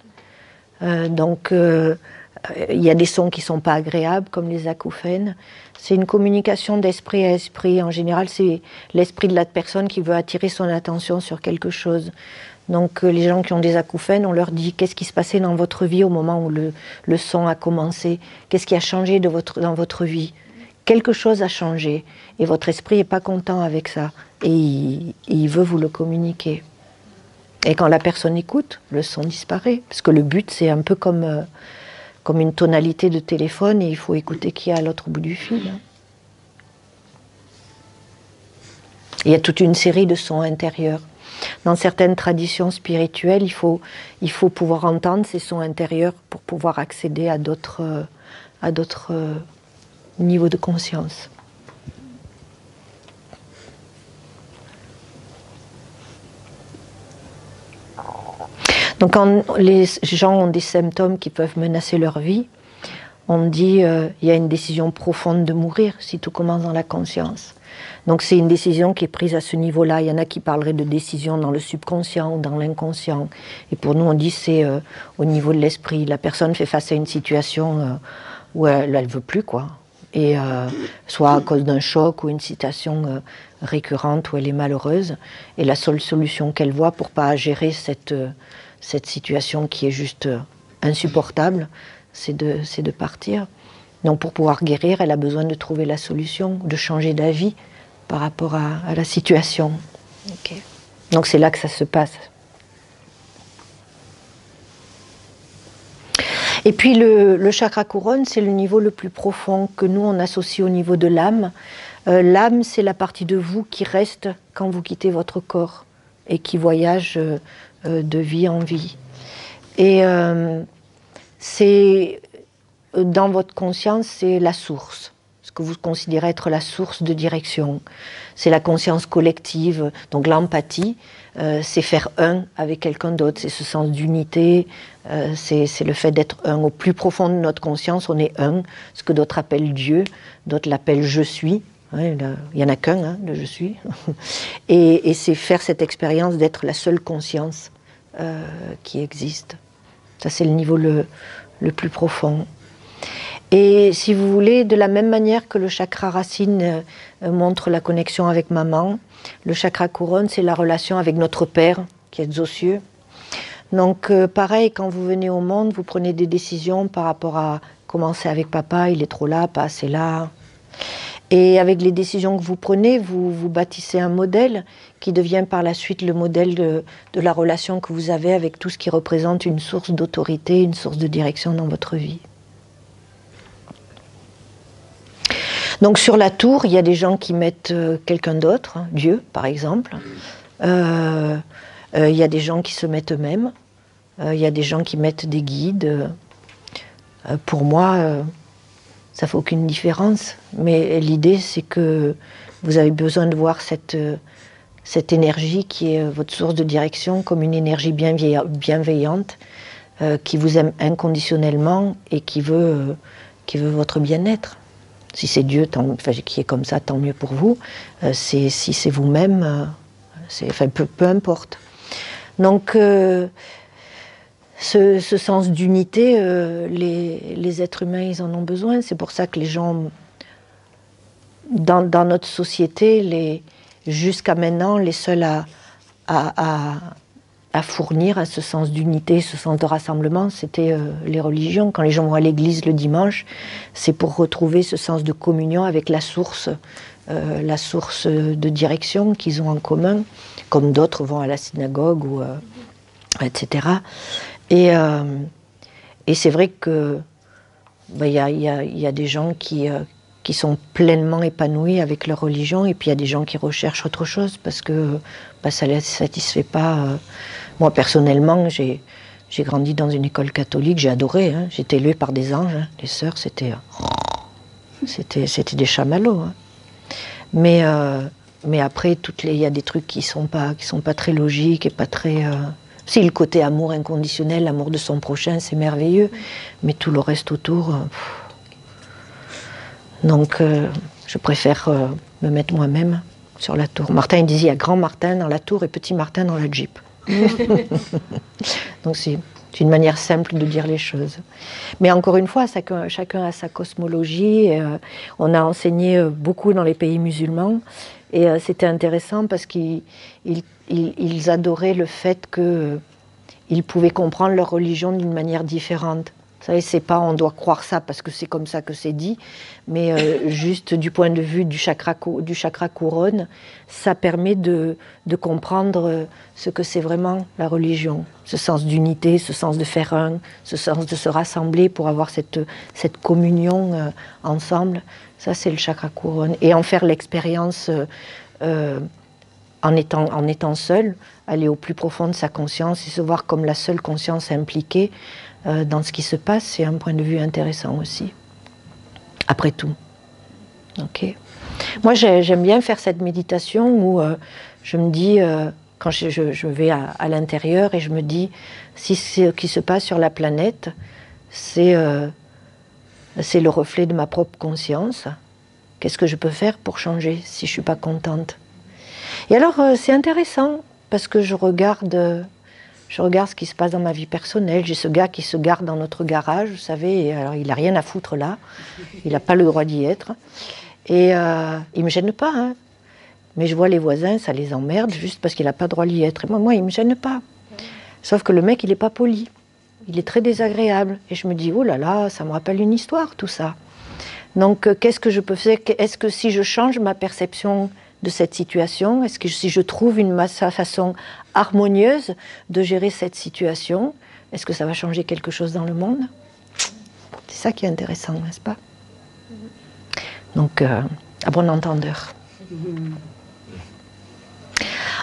Donc, il y a des sons qui ne sont pas agréables, comme les acouphènes. C'est une communication d'esprit à esprit. En général, c'est l'esprit de la personne qui veut attirer son attention sur quelque chose. Donc, les gens qui ont des acouphènes, on leur dit qu'est-ce qui se passait dans votre vie au moment où le son a commencé. Qu'est-ce qui a changé dans votre vie? Quelque chose a changé et votre esprit n'est pas content avec ça. Et il veut vous le communiquer. Et quand la personne écoute, le son disparaît. Parce que le but, c'est un peu comme une tonalité de téléphone et il faut écouter qui est à l'autre bout du fil. Il y a toute une série de sons intérieurs. Dans certaines traditions spirituelles, il faut pouvoir entendre ces sons intérieurs pour pouvoir accéder à d'autres niveaux de conscience. Donc quand les gens ont des symptômes qui peuvent menacer leur vie, on dit il y a une décision profonde de mourir si tout commence dans la conscience. Donc c'est une décision qui est prise à ce niveau-là. Il y en a qui parleraient de décision dans le subconscient ou dans l'inconscient. Et pour nous, on dit c'est au niveau de l'esprit. La personne fait face à une situation où elle ne veut plus, quoi. Et soit à cause d'un choc ou une situation récurrente où elle est malheureuse. Et la seule solution qu'elle voit pour ne pas gérer cette situation qui est juste insupportable, c'est de partir. Donc pour pouvoir guérir, elle a besoin de trouver la solution, de changer d'avis par rapport à la situation. Okay. Donc c'est là que ça se passe. Et puis le chakra couronne, c'est le niveau le plus profond que nous on associe au niveau de l'âme. L'âme, c'est la partie de vous qui reste quand vous quittez votre corps et qui voyage de vie en vie. Et c'est dans votre conscience, c'est la source, ce que vous considérez être la source de direction. C'est la conscience collective, donc l'empathie, c'est faire un avec quelqu'un d'autre, c'est ce sens d'unité, c'est le fait d'être un. Au plus profond de notre conscience, on est un, ce que d'autres appellent Dieu, d'autres l'appellent je suis. Ouais, il n'y en a qu'un, hein, le je suis. Et c'est faire cette expérience d'être la seule conscience qui existe. Ça, c'est le niveau le plus profond. Et si vous voulez, de la même manière que le chakra racine montre la connexion avec maman, le chakra couronne, c'est la relation avec notre Père, qui est aux cieux. Donc, pareil, quand vous venez au monde, vous prenez des décisions par rapport à commencer avec papa, il est trop là, pas assez là. Et avec les décisions que vous prenez, vous bâtissez un modèle qui devient par la suite le modèle de la relation que vous avez avec tout ce qui représente une source d'autorité, une source de direction dans votre vie. Donc sur la tour, il y a des gens qui mettent quelqu'un d'autre, hein, Dieu par exemple. Il y a des gens qui se mettent eux-mêmes. Il y a des gens qui mettent des guides. Pour moi, ça ne fait aucune différence. Mais l'idée, c'est que vous avez besoin de voir cette énergie qui est votre source de direction comme une énergie bienveillante, qui vous aime inconditionnellement et qui veut votre bien-être. Si c'est Dieu qui est comme ça, tant mieux pour vous. Si c'est vous-même, peu importe. Donc, ce sens d'unité, les êtres humains, ils en ont besoin. C'est pour ça que les gens, dans notre société, jusqu'à maintenant, les seuls à fournir à ce sens d'unité, ce sens de rassemblement, c'était les religions. Quand les gens vont à l'église le dimanche, c'est pour retrouver ce sens de communion avec la source de direction qu'ils ont en commun, comme d'autres vont à la synagogue, etc. Et c'est vrai que y a des gens qui sont pleinement épanouis avec leur religion, et puis il y a des gens qui recherchent autre chose parce que ça ne les satisfait pas. Moi personnellement, j'ai grandi dans une école catholique, j'ai adoré, hein. J'étais élevée par des anges, hein. Les sœurs, c'était des chamallows, hein. Mais après, il y a des trucs qui sont pas très logiques et pas très... Si, le côté amour inconditionnel, l'amour de son prochain, c'est merveilleux, mais tout le reste autour... Donc, je préfère me mettre moi-même sur la tour. Martin, il disait, il y a grand Martin dans la tour et petit Martin dans la Jeep. Donc, c'est une manière simple de dire les choses. Mais encore une fois, chacun a sa cosmologie. On a enseigné beaucoup dans les pays musulmans. Et c'était intéressant parce qu'ils adoraient le fait qu'ils pouvaient comprendre leur religion d'une manière différente. Vous savez, c'est pas on doit croire ça parce que c'est comme ça que c'est dit, mais juste du point de vue du chakra couronne, ça permet de comprendre ce que c'est vraiment la religion, ce sens d'unité, ce sens de faire un, ce sens de se rassembler pour avoir cette communion ensemble. Ça, c'est le chakra couronne. Et en faire l'expérience en étant seul, aller au plus profond de sa conscience et se voir comme la seule conscience impliquée dans ce qui se passe, c'est un point de vue intéressant aussi. Après tout. Ok. Moi, j'aime bien faire cette méditation où je me dis, quand je vais à l'intérieur et je me dis, si ce qui se passe sur la planète, c'est le reflet de ma propre conscience, qu'est-ce que je peux faire pour changer si je ne suis pas contente? Et alors, c'est intéressant, parce que je regarde ce qui se passe dans ma vie personnelle. J'ai ce gars qui se garde dans notre garage, vous savez, et alors il n'a rien à foutre là, il n'a pas le droit d'y être. Et il ne me gêne pas, hein. Mais je vois les voisins, ça les emmerde juste parce qu'il n'a pas le droit d'y être. Et moi, il ne me gêne pas. Sauf que le mec, il n'est pas poli. Il est très désagréable. Et je me dis, oh là là, ça me rappelle une histoire, tout ça. Donc, qu'est-ce que je peux faire? Est-ce que si je change ma perception de cette situation, est-ce que si je trouve une façon harmonieuse de gérer cette situation, est-ce que ça va changer quelque chose dans le monde? C'est ça qui est intéressant, n'est-ce pas? Donc, à bon entendeur.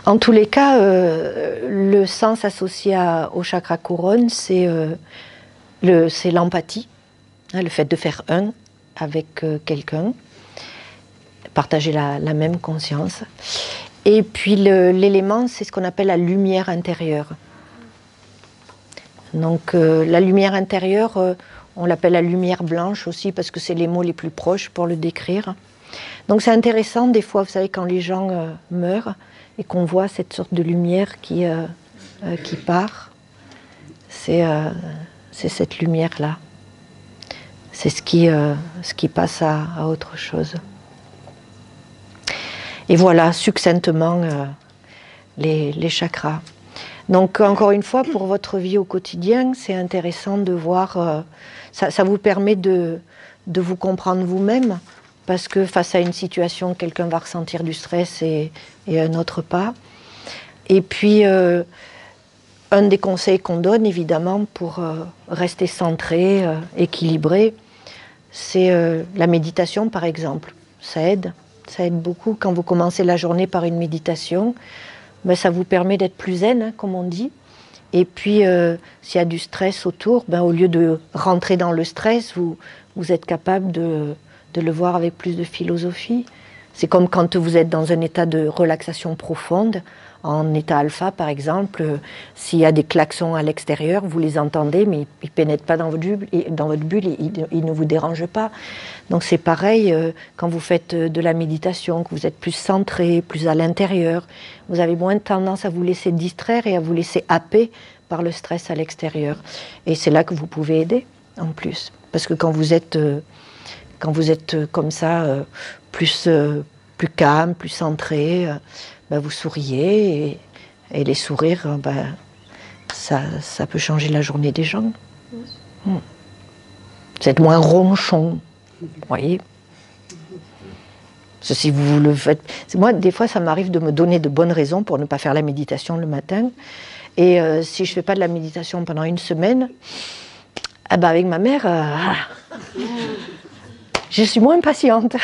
En tous les cas, le sens associé au chakra couronne, c'est l'empathie, hein, le fait de faire un avec quelqu'un, partager la même conscience. Et puis l'élément, c'est ce qu'on appelle la lumière intérieure. Donc la lumière intérieure, on l'appelle la lumière blanche aussi parce que c'est les mots les plus proches pour le décrire. Donc c'est intéressant des fois, vous savez, quand les gens meurent et qu'on voit cette sorte de lumière qui part, c'est cette lumière-là. C'est ce qui passe à autre chose. Et voilà, succinctement, les chakras. Donc, encore une fois, pour votre vie au quotidien, c'est intéressant de voir... ça vous permet de vous comprendre vous-même parce que face à une situation, quelqu'un va ressentir du stress et un autre pas. Et puis, un des conseils qu'on donne, évidemment, pour rester centré, équilibré, c'est la méditation, par exemple. Ça aide beaucoup. Quand vous commencez la journée par une méditation, ben, ça vous permet d'être plus zen, hein, comme on dit. Et puis, s'il y a du stress autour, ben, au lieu de rentrer dans le stress, vous êtes capable de le voir avec plus de philosophie. C'est comme quand vous êtes dans un état de relaxation profonde, en état alpha par exemple, s'il y a des klaxons à l'extérieur, vous les entendez, mais ils ne pénètrent pas dans votre bulle, ils ne vous dérangent pas. Donc c'est pareil, quand vous faites de la méditation, que vous êtes plus centré, plus à l'intérieur, vous avez moins tendance à vous laisser distraire et à vous laisser happer par le stress à l'extérieur. Et c'est là que vous pouvez aider, en plus. Parce que quand vous êtes comme ça, plus calme, plus centré, ben vous souriez et les sourires, ben, ça peut changer la journée des gens. Vous êtes moins ronchon, vous voyez. Si vous le faites, moi des fois ça m'arrive de me donner de bonnes raisons pour ne pas faire la méditation le matin. Et si je ne fais pas de la méditation pendant une semaine, eh ben avec ma mère, je suis moins patiente.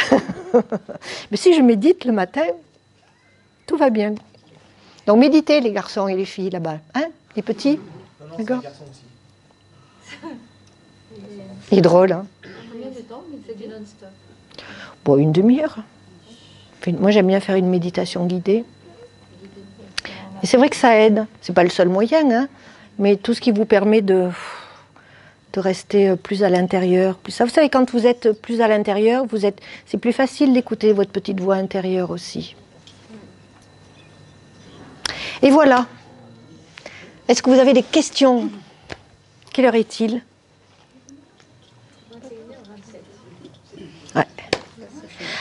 Mais si je médite le matin, tout va bien. Donc méditez les garçons et les filles là-bas, hein, les petits. Non, d'accord. c'est un garçon aussi. Il est drôle, hein. Combien de temps c'est du non-stop? Bon, une demi-heure. Moi j'aime bien faire une méditation guidée. Et c'est vrai que ça aide. C'est pas le seul moyen, hein, mais tout ce qui vous permet de rester plus à l'intérieur. Vous savez, quand vous êtes plus à l'intérieur, c'est plus facile d'écouter votre petite voix intérieure aussi. Et voilà. Est-ce que vous avez des questions? Quelle heure est-il? Ouais.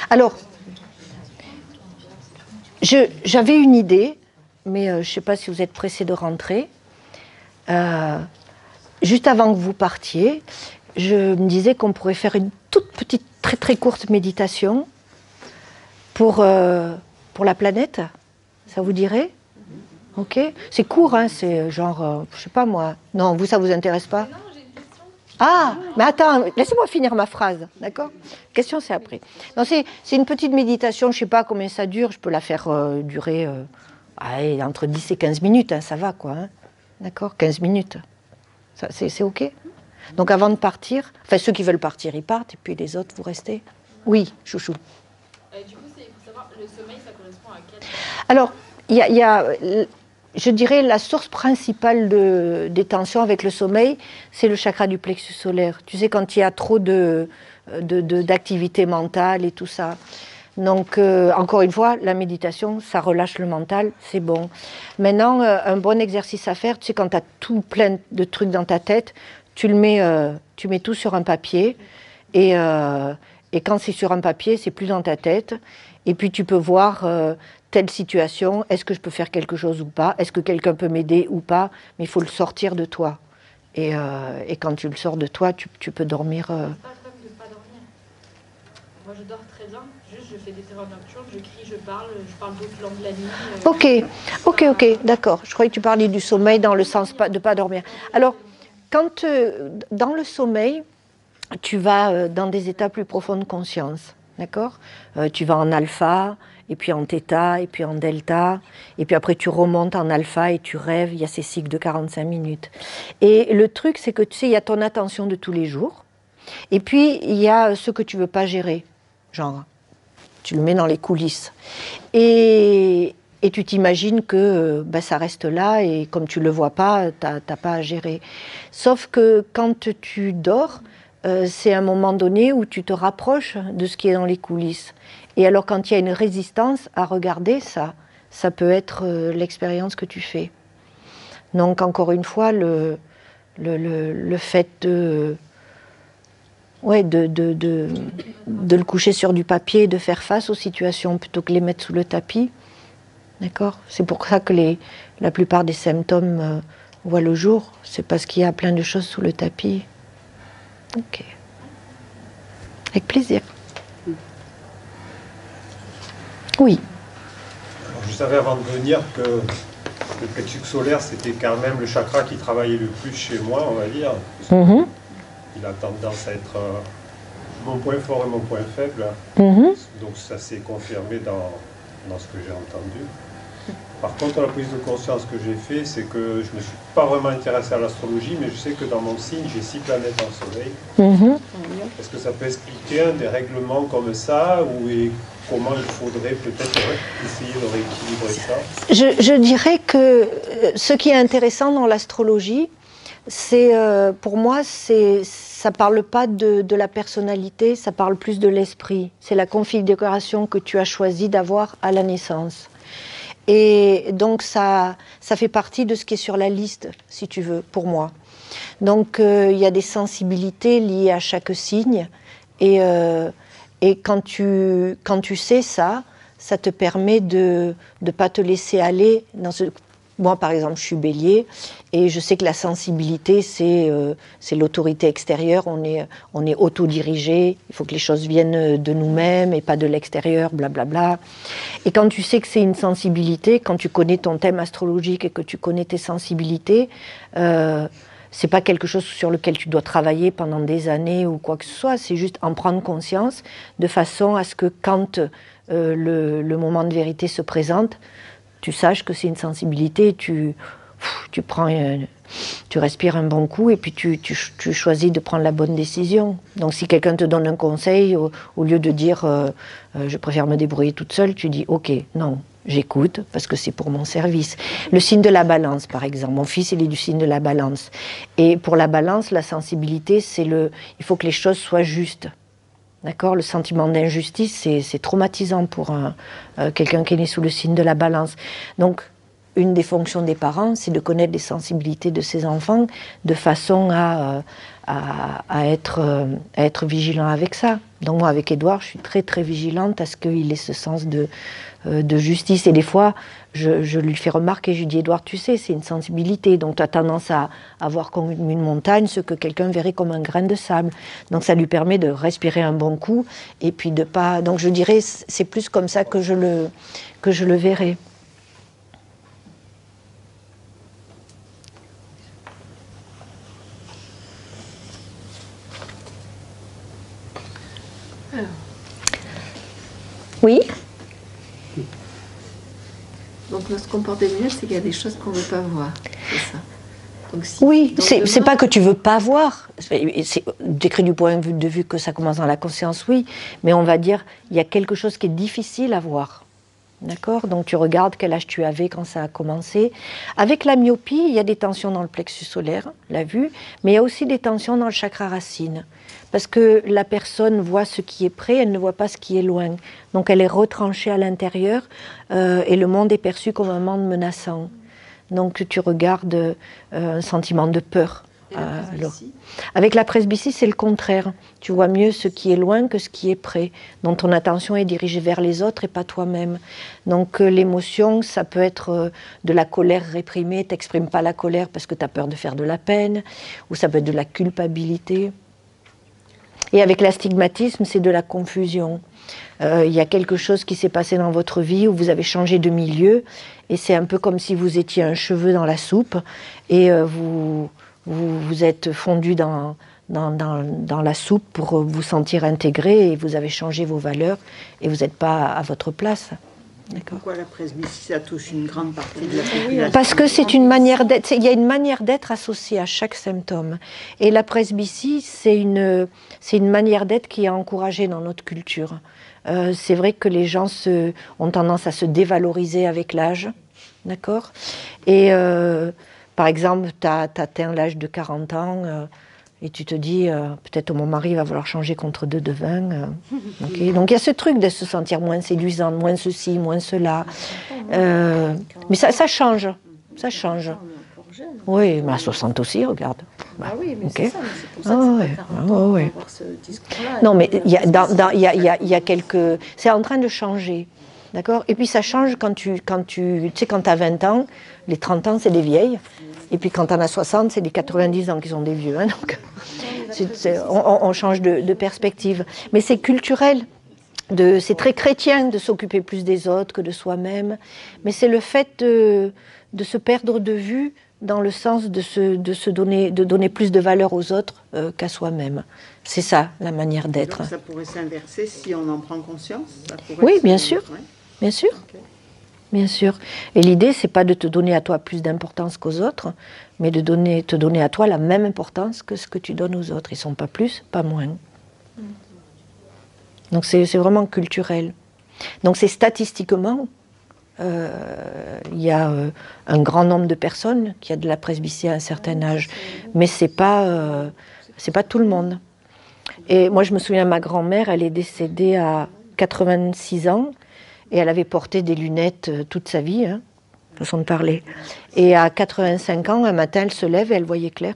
Alors, j'avais une idée, mais je ne sais pas si vous êtes pressé de rentrer. Juste avant que vous partiez, je me disais qu'on pourrait faire une toute petite, très très courte méditation pour la planète. Ça vous dirait? Ok. C'est court, hein, c'est genre, je sais pas moi. Non, vous, ça vous intéresse pas? Non, j'ai une question. Ah, mais attends, laissez-moi finir ma phrase, d'accord? Question, c'est après. Non, c'est une petite méditation, je sais pas combien ça dure, je peux la faire durer entre 10 et 15 minutes, hein, ça va quoi, hein, d'accord? 15 minutes, c'est ok? Donc avant de partir, enfin ceux qui veulent partir, ils partent, et puis les autres, vous restez? Oui, chouchou. Du coup, il faut savoir, le sommeil, ça correspond à quel... Alors, il y a, je dirais, la source principale des tensions avec le sommeil, c'est le chakra du plexus solaire. Tu sais, quand il y a trop d'activité mentale et tout ça. Donc, encore une fois, la méditation, ça relâche le mental, c'est bon. Maintenant, un bon exercice à faire, tu sais, quand tu as tout plein de trucs dans ta tête, tu mets tout sur un papier. Et quand c'est sur un papier, c'est plus dans ta tête. Et puis, tu peux voir telle situation, est-ce que je peux faire quelque chose ou pas? Est-ce que quelqu'un peut m'aider ou pas? Mais il faut le sortir de toi. Et quand tu le sors de toi, tu peux dormir... C'est pas le problème de ne pas dormir. Moi, je dors très bien. Juste, je fais des terreurs nocturnes, je crie, je parle d'autres langues la nuit. Ok, d'accord. Je croyais que tu parlais du sommeil dans le sens de ne pas dormir. Alors, quand dans le sommeil, tu vas dans des états plus profonds de conscience, d'accord? Tu vas en alpha, et puis en θ, et puis en delta, et puis après tu remontes en alpha et tu rêves, il y a ces cycles de 45 minutes. Et le truc, c'est que tu sais, il y a ton attention de tous les jours, et puis il y a ce que tu ne veux pas gérer, genre, tu le mets dans les coulisses. Et tu t'imagines que ça reste là, et comme tu ne le vois pas, tu n'as pas à gérer. Sauf que quand tu dors, c'est un moment donné où tu te rapproches de ce qui est dans les coulisses. Et alors quand il y a une résistance à regarder ça, ça peut être l'expérience que tu fais. Donc encore une fois, le fait de le coucher sur du papier, de faire face aux situations plutôt que les mettre sous le tapis, d'accord? C'est pour ça que la plupart des symptômes voient le jour, c'est parce qu'il y a plein de choses sous le tapis. Ok. Avec plaisir. Oui. Alors, je savais avant de venir que le plexus solaire, c'était quand même le chakra qui travaillait le plus chez moi, on va dire. Mhm. Il a tendance à être mon point fort et mon point faible. Mhm. Donc ça s'est confirmé dans ce que j'ai entendu. Par contre, la prise de conscience que j'ai fait, c'est que je ne me suis pas vraiment intéressé à l'astrologie, mais je sais que dans mon signe, j'ai 6 planètes en soleil. Mhm. Est-ce que ça peut expliquer un dérèglement comme ça, et comment il faudrait peut-être essayer de rééquilibrer ça? Je dirais que ce qui est intéressant dans l'astrologie, c'est pour moi, ça parle pas de la personnalité, ça parle plus de l'esprit. C'est la configuration que tu as choisi d'avoir à la naissance. Et donc ça fait partie de ce qui est sur la liste, si tu veux, pour moi. Donc il y a des sensibilités liées à chaque signe, et quand tu sais ça, ça te permet de ne pas te laisser aller dans ce... Moi, par exemple, je suis bélier, et je sais que la sensibilité, c'est l'autorité extérieure, on est autodirigé, il faut que les choses viennent de nous-mêmes et pas de l'extérieur, blablabla. Et quand tu sais que c'est une sensibilité, quand tu connais ton thème astrologique et que tu connais tes sensibilités, c'est pas quelque chose sur lequel tu dois travailler pendant des années ou quoi que ce soit, c'est juste en prendre conscience de façon à ce que quand le moment de vérité se présente, tu saches que c'est une sensibilité, tu respires un bon coup et puis tu choisis de prendre la bonne décision. Donc si quelqu'un te donne un conseil, au lieu de dire je préfère me débrouiller toute seule, tu dis ok, non, j'écoute parce que c'est pour mon service. Le signe de la balance, par exemple. Mon fils, il est du signe de la balance. Et pour la balance, la sensibilité, il faut que les choses soient justes. D'accord ? Le sentiment d'injustice, c'est traumatisant pour quelqu'un qui est né sous le signe de la balance. Donc, une des fonctions des parents, c'est de connaître les sensibilités de ses enfants de façon à être vigilant avec ça. Donc moi, avec Édouard, je suis très très vigilante à ce qu'il ait ce sens de justice. Et des fois, je lui fais remarquer, je lui dis, Édouard, tu sais, c'est une sensibilité. Donc tu as tendance à voir comme une montagne ce que quelqu'un verrait comme un grain de sable. Donc ça lui permet de respirer un bon coup et puis de pas... Donc je dirais, c'est plus comme ça que je le verrai. Alors. Oui. Donc ce qu'on porte des lunettes, c'est qu'il y a des choses qu'on ne veut pas voir, c'est ça. Donc, si, oui, donc c'est pas que tu veux pas voir. Décrit du point de vue que ça commence dans la conscience, oui. Mais on va dire, il y a quelque chose qui est difficile à voir. D'accord ? Donc tu regardes quel âge tu avais quand ça a commencé. Avec la myopie, il y a des tensions dans le plexus solaire, la vue, mais il y a aussi des tensions dans le chakra racine. Parce que la personne voit ce qui est près, elle ne voit pas ce qui est loin. Donc elle est retranchée à l'intérieur et le monde est perçu comme un monde menaçant. Donc tu regardes un sentiment de peur. Avec la presbytie, c'est le contraire. Tu vois mieux ce qui est loin que ce qui est près. Donc ton attention est dirigée vers les autres et pas toi-même. Donc l'émotion, ça peut être de la colère réprimée, tu n'exprimes pas la colère parce que tu as peur de faire de la peine, ou ça peut être de la culpabilité. Et avec l'astigmatisme, c'est de la confusion. Il y a quelque chose qui s'est passé dans votre vie où vous avez changé de milieu, et c'est un peu comme si vous étiez un cheveu dans la soupe, et vous êtes fondu dans la soupe pour vous sentir intégré, et vous avez changé vos valeurs, et vous n'êtes pas à votre place. D'accord. Pourquoi la presbytie, ça touche une grande partie de la population? Parce que c'est une manière d'être, il y a une manière d'être associée à chaque symptôme. Et la presbytie, c'est une manière d'être qui est encouragée dans notre culture. C'est vrai que les gens ont tendance à se dévaloriser avec l'âge, d'accord ? Et par exemple, tu as atteint l'âge de 40 ans, et tu te dis, peut-être mon mari va vouloir changer contre 2 de vin. Okay. Donc il y a ce truc de se sentir moins séduisante, moins ceci, moins cela. Mais ça change, ça change. Oui, mais à 60 aussi, regarde. Ah oui, mais okay. c'est ça, mais c'est pour ça que c'est pas 40 ans ouais. avoir ce discours-là. Non, mais il y a quelques... C'est en train de changer, d'accord ? Et puis ça change quand tu sais, quand tu as 20 ans, les 30 ans, c'est des vieilles. Et puis quand on a 60, c'est les 90 ans qui sont des vieux. Hein, donc on change de perspective. Mais c'est culturel. c'est très chrétien de s'occuper plus des autres que de soi-même, mais c'est le fait de se perdre de vue dans le sens de donner plus de valeur aux autres qu'à soi-même. C'est ça, la manière d'être. Ça pourrait s'inverser si on en prend conscience. Oui, bien sûr. Ouais. Bien sûr. Okay. Bien sûr. Et l'idée, c'est pas de te donner à toi plus d'importance qu'aux autres, mais de te donner à toi la même importance que ce que tu donnes aux autres. Ils sont pas plus, pas moins. Donc c'est vraiment culturel. Donc c'est statistiquement, il y a un grand nombre de personnes qui a de la presbytie à un certain âge, mais c'est pas tout le monde. Et moi je me souviens, ma grand-mère, elle est décédée à 86 ans et elle avait porté des lunettes toute sa vie, hein, façon de parler. Et à 85 ans, un matin, elle se lève et elle voyait clair.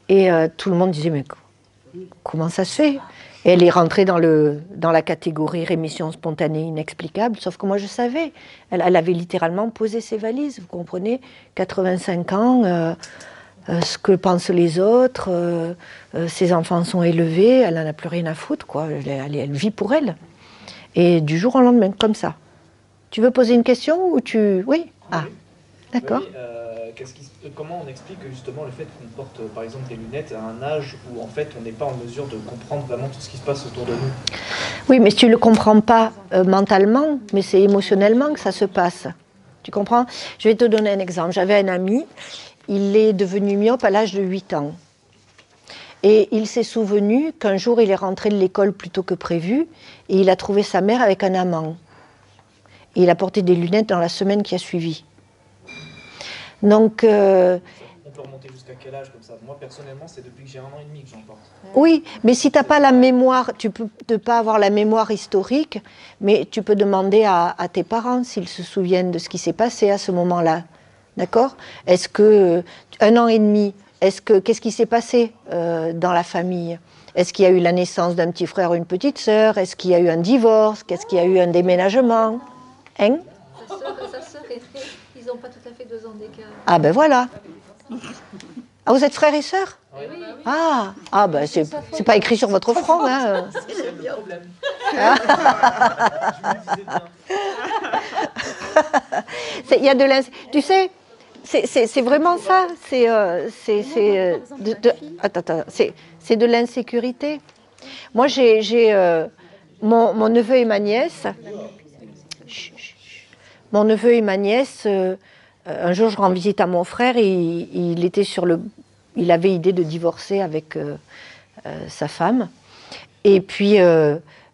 Et tout le monde disait, mais comment ça se fait ? Et elle est rentrée dans la catégorie rémission spontanée inexplicable, sauf que moi je savais. Elle avait littéralement posé ses valises, vous comprenez ? 85 ans, ce que pensent les autres, ses enfants sont élevés, elle n'en a plus rien à foutre, quoi. Elle vit pour elle. Et du jour au lendemain, comme ça. Tu veux poser une question ou tu... Oui ? Ah, d'accord. Oui, comment on explique justement le fait qu'on porte par exemple des lunettes à un âge où en fait on n'est pas en mesure de comprendre vraiment tout ce qui se passe autour de nous? Oui, mais tu ne le comprends pas mentalement, mais c'est émotionnellement que ça se passe. Tu comprends? Je vais te donner un exemple. J'avais un ami, il est devenu myope à l'âge de 8 ans. Et il s'est souvenu qu'un jour il est rentré de l'école plus tôt que prévu et il a trouvé sa mère avec un amant. Et il a porté des lunettes dans la semaine qui a suivi. Donc, on peut remonter jusqu'à quel âge comme ça? Moi personnellement, c'est depuis que j'ai 1 an et demi que j'en porte. Oui, mais si tu n'as pas la mémoire, tu peux ne pas avoir la mémoire historique, mais tu peux demander à tes parents s'ils se souviennent de ce qui s'est passé à ce moment-là. D'accord? Est-ce que 1 an et demi, qu'est-ce qui s'est passé dans la famille? Est-ce qu'il y a eu la naissance d'un petit frère ou une petite sœur? Est-ce qu'il y a eu un divorce? Qu'est-ce qu'il y a eu un déménagement? Hein? Sa sœur et ils n'ont pas tout à fait 2 ans d'écart. Ah ben voilà. Ah, vous êtes frères et sœurs? Oui. Ah ben c'est pas écrit sur votre front, hein. C'est le problème. Il y a de tu sais, c'est vraiment ça. C'est de l'insécurité. Moi, j'ai mon neveu et ma nièce. Mon neveu et ma nièce, un jour je rends visite à mon frère et il avait idée de divorcer avec sa femme. Et puis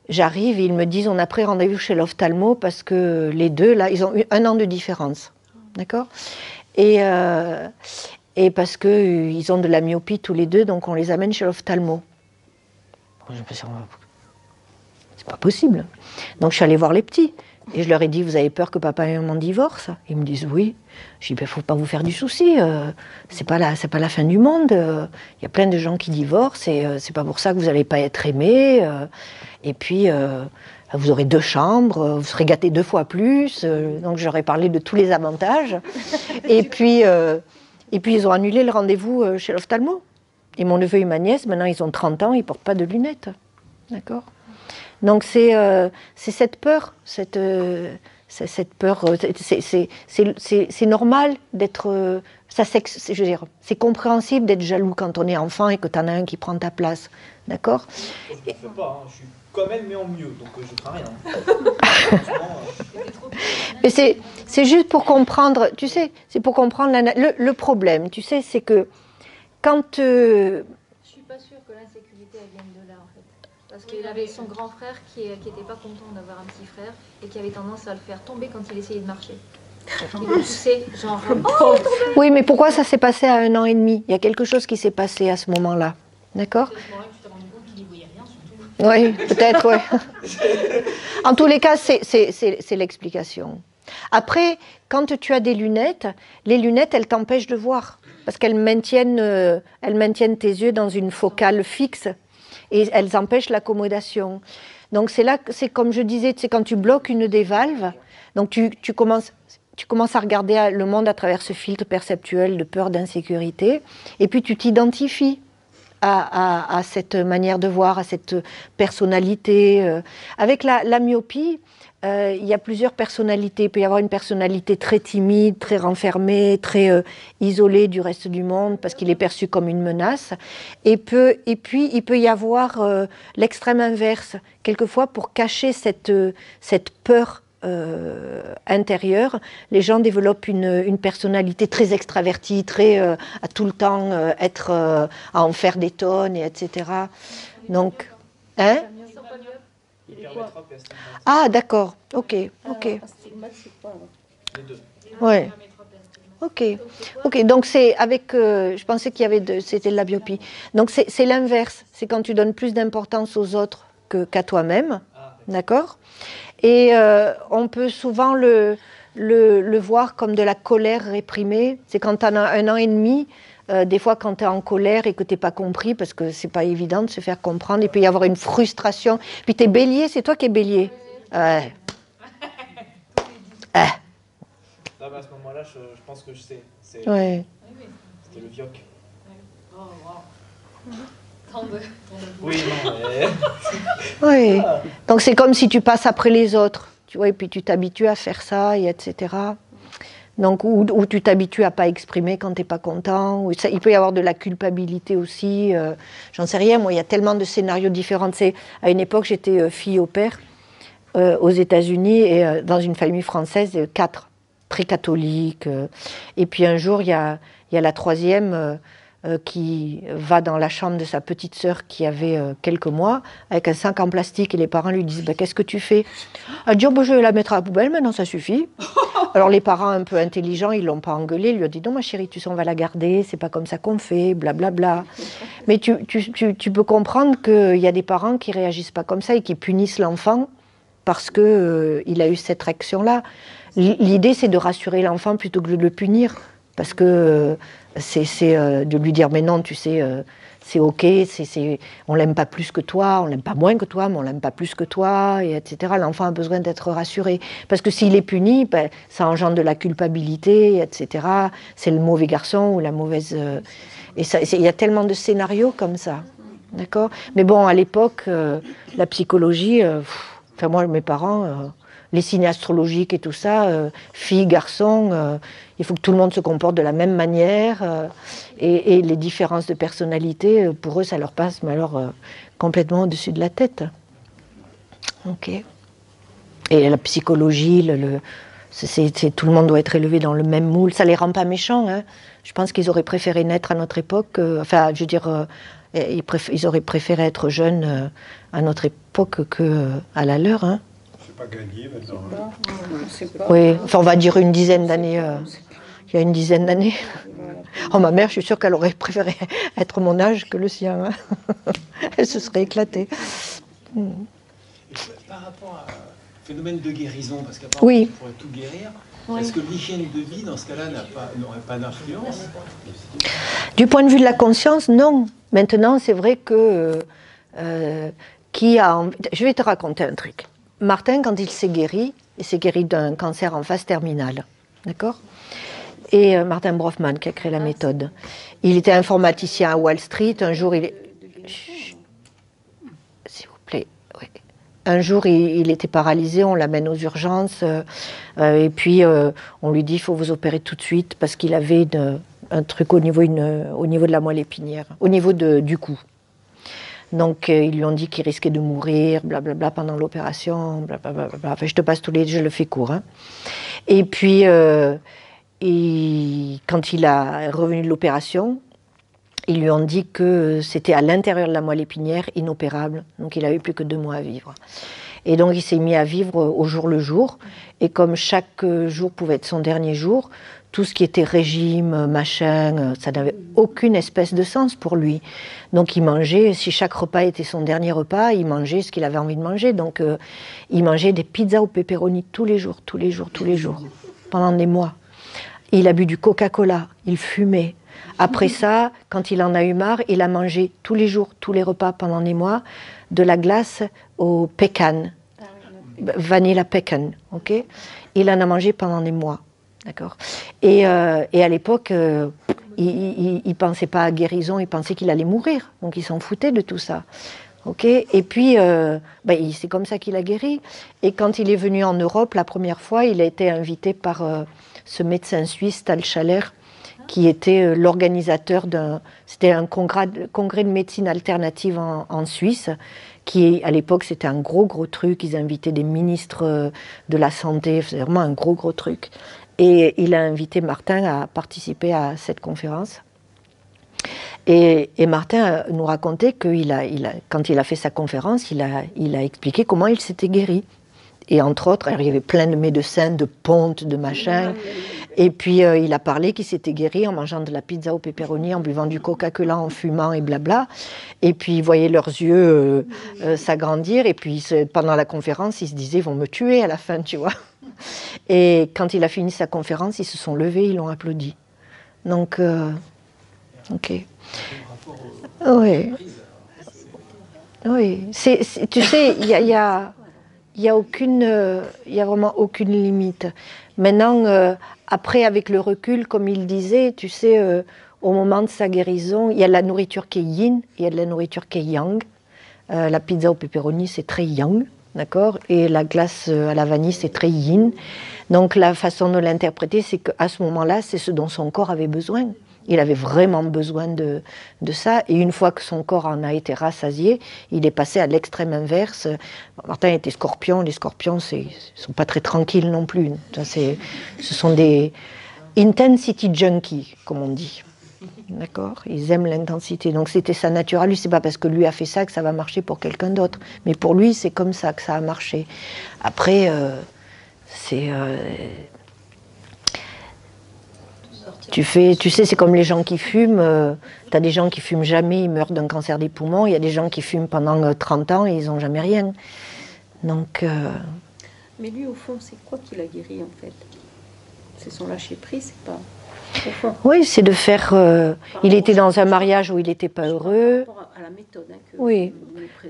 j'arrive et ils me disent on a pris rendez-vous chez l'ophtalmo parce que les deux, là, ils ont eu 1 an de différence. D'accord ? Et parce qu'ils ont de la myopie tous les deux, donc on les amène chez l'ophtalmo. Je me suis dit, c'est pas possible. Donc je suis allée voir les petits. Et je leur ai dit, vous avez peur que papa et maman divorcent? Ils me disent oui. Je dis, il ne faut pas vous faire du souci. C'est pas la fin du monde. Il y a plein de gens qui divorcent et c'est pas pour ça que vous n'allez pas être aimés. Et puis, vous aurez 2 chambres, vous serez gâtés 2 fois plus. Donc, j'aurais parlé de tous les avantages. Et puis, ils ont annulé le rendez-vous chez l'ophtalmo. Et mon neveu et ma nièce, maintenant, ils ont 30 ans, ils ne portent pas de lunettes. D'accord ? Donc c'est cette peur, cette peur, c'est normal d'être, je veux dire, c'est compréhensible d'être jaloux quand on est enfant et que tu en as un qui prend ta place, d'accord? Je ne le fais pas, hein. Je suis comme elle mais en mieux, donc je ne crains rien. Mais c'est juste pour comprendre, tu sais, c'est pour comprendre le problème, tu sais, c'est que quand Je suis pas sûre que l'insécurité elle vienne de là en fait. Parce qu'il avait son grand frère qui n'était pas content d'avoir un petit frère et qui avait tendance à le faire tomber quand il essayait de marcher. Il le poussait, genre... Oh, oui, mais pourquoi ça s'est passé à 1 an et demi? Il y a quelque chose qui s'est passé à ce moment-là. D'accord? C'est à ce moment-là que tu t'es rendu compte qu'il n'y voyait rien, surtout. Oui, peut-être, oui. En tous les cas, c'est l'explication. Après, quand tu as des lunettes, les lunettes, elles t'empêchent de voir. Parce qu'elles maintiennent tes yeux dans une focale fixe. Et elles empêchent l'accommodation. Donc c'est comme je disais, c'est quand tu bloques une des valves, donc tu commences à regarder le monde à travers ce filtre perceptuel de peur, d'insécurité, et puis tu t'identifies à cette manière de voir, à cette personnalité. Avec la myopie, il y a plusieurs personnalités. Il peut y avoir une personnalité très timide, très renfermée, très isolée du reste du monde parce qu'il est perçu comme une menace. Et puis, il peut y avoir l'extrême inverse. Quelquefois, pour cacher cette peur intérieure, les gens développent une personnalité très extravertie, très à tout le temps être à en faire des tonnes, et etc. Donc, hein? Ah, d'accord. Ok. Ouais. Ok. Donc c'est avec. Je pensais qu'il y avait c'était de la myopie. Donc c'est l'inverse. C'est quand tu donnes plus d'importance aux autres qu'à toi-même, d'accord? Et on peut souvent le voir comme de la colère réprimée. C'est quand tu as 1 an et demi. Des fois, quand tu es en colère et que tu n'es pas compris, parce que c'est pas évident de se faire comprendre, il peut y avoir une frustration. Puis tu es bélier, c'est toi qui es bélier. Ouais. Ah bah à ce moment-là, je pense que je sais. Ouais. C'était le vioc. Oh, wow. Oui, non, mais... Oui. Donc c'est comme si tu passes après les autres, tu vois, et puis tu t'habitues à faire ça, et etc. Donc, ou tu t'habitues à pas exprimer quand tu n'es pas content. Il peut y avoir de la culpabilité aussi. J'en sais rien, moi, il y a tellement de scénarios différents. À une époque, j'étais fille au père aux États-Unis et dans une famille française, 4, très catholiques. Et puis un jour, il y a la troisième qui va dans la chambre de sa petite sœur qui avait quelques mois, avec un sac en plastique, et les parents lui disent « Qu'est-ce que tu fais ?» Elle dit « Je vais la mettre à la poubelle, maintenant ça suffit. » Alors les parents un peu intelligents, ils ne l'ont pas engueulée, ils lui ont dit « Non ma chérie, tu sais, on va la garder, c'est pas comme ça qu'on fait, blablabla. » Mais tu peux comprendre qu'il y a des parents qui ne réagissent pas comme ça et qui punissent l'enfant parce qu'il a eu cette réaction-là. L'idée, c'est de rassurer l'enfant plutôt que de le punir, parce que c'est de lui dire « Mais non, tu sais, c'est ok, on l'aime pas plus que toi, on l'aime pas moins que toi, mais on l'aime pas plus que toi, et etc. » L'enfant a besoin d'être rassuré. Parce que s'il est puni, ça engendre de la culpabilité, etc. C'est le mauvais garçon ou la mauvaise... il y a tellement de scénarios comme ça. D'accord ? Mais bon, à l'époque, la psychologie... Enfin, moi, mes parents... les signes astrologiques et tout ça, filles, garçons, il faut que tout le monde se comporte de la même manière. Et les différences de personnalité, pour eux, ça leur passe, mais alors complètement au-dessus de la tête. Ok. Et la psychologie, tout le monde doit être élevé dans le même moule. Ça les rend pas méchants. Hein. Je pense qu'ils auraient préféré naître à notre époque. Enfin, je veux dire, ils auraient préféré être jeunes à notre époque qu'à la leur. Hein. Pas gagné maintenant. Oui, enfin on va dire une dizaine d'années. Il y a une dizaine d'années. Oh, ma mère, je suis sûre qu'elle aurait préféré être mon âge que le sien. Hein. Elle se serait éclatée. Par rapport au phénomène de guérison, parce qu'apparemment oui. on pourrait tout guérir, est-ce que l'hygiène de vie, dans ce cas-là, n'aurait pas d'influence? Du point de vue de la conscience, non. Maintenant, c'est vrai que... Je vais te raconter un truc. Martin, quand il s'est guéri d'un cancer en phase terminale, d'accord ? Et Martin Brofman, qui a créé la méthode, il était informaticien à Wall Street. Un jour, s'il vous plaît, oui. Un jour, il était paralysé, on l'amène aux urgences, et puis on lui dit, il faut vous opérer tout de suite, parce qu'il avait un truc au niveau de la moelle épinière, au niveau du cou. Donc, ils lui ont dit qu'il risquait de mourir, blablabla, pendant l'opération, blablabla. Enfin, je le fais court. Hein. Et puis, quand il a revenu de l'opération, ils lui ont dit que c'était à l'intérieur de la moelle épinière, inopérable. Donc, il n'avait plus que 2 mois à vivre. Et donc, il s'est mis à vivre au jour le jour. Et comme chaque jour pouvait être son dernier jour, tout ce qui était régime, machin, ça n'avait aucune espèce de sens pour lui. Donc il mangeait, si chaque repas était son dernier repas, il mangeait ce qu'il avait envie de manger. Donc il mangeait des pizzas au pepperoni tous les jours, pendant des mois. Il a bu du Coca-Cola, il fumait. Après ça, quand il en a eu marre, il a mangé tous les jours, tous les repas pendant des mois, de la glace au pecan, vanilla pecan, ok ? Il en a mangé pendant des mois. D'accord. Et à l'époque, il pensait pas à guérison, il pensait qu'il allait mourir. Donc il s'en foutait de tout ça. Okay, et puis, c'est comme ça qu'il a guéri. Et quand il est venu en Europe, la première fois, il a été invité par ce médecin suisse, Tal Schaller, qui était l'organisateur c'était un congrès de médecine alternative en Suisse, qui, à l'époque, c'était un gros truc. Ils invitaient des ministres de la santé, c'est vraiment un gros truc. Et il a invité Martin à participer à cette conférence. Et Martin nous racontait que quand il a fait sa conférence, il a expliqué comment il s'était guéri. Et entre autres, alors il y avait plein de médecins, de pontes, de machins. Et puis il a parlé qu'il s'était guéri en mangeant de la pizza au pepperoni, en buvant du Coca-Cola, en fumant et blabla. Et puis il voyait leurs yeux s'agrandir. Et puis pendant la conférence, il se disait, ils vont me tuer à la fin, tu vois. Et quand il a fini sa conférence, ils se sont levés, ils l'ont applaudi. Donc, ok. Oui. Oui. Tu sais, il y a vraiment aucune limite. Maintenant, après, avec le recul, comme il disait, tu sais, au moment de sa guérison, il y a la nourriture qui est yin, il y a de la nourriture qui est yang. La pizza au pepperoni, c'est très yang, d'accord? Et la glace à la vanille, c'est très yin. Donc la façon de l'interpréter, c'est qu'à ce moment-là, c'est ce dont son corps avait besoin. Il avait vraiment besoin de ça. Et une fois que son corps en a été rassasié, il est passé à l'extrême inverse. Martin était scorpion. Les scorpions, ils ne sont pas très tranquilles non plus. Ce sont des intensity junkies, comme on dit. D'accord? Ils aiment l'intensité. Donc c'était sa nature à lui. C'est pas parce que lui a fait ça que ça va marcher pour quelqu'un d'autre. Mais pour lui, c'est comme ça que ça a marché. Après, tu sais, c'est comme les gens qui fument. Tu as des gens qui fument jamais, ils meurent d'un cancer des poumons. Il y a des gens qui fument pendant 30 ans et ils n'ont jamais rien. Donc, Mais lui, au fond, c'est quoi qui l'a guéri, en fait? C'est son lâcher-prise, c'est pas... Oui, c'est de faire... il était dans un mariage où il n'était pas heureux. Par rapport à la méthode. Oui,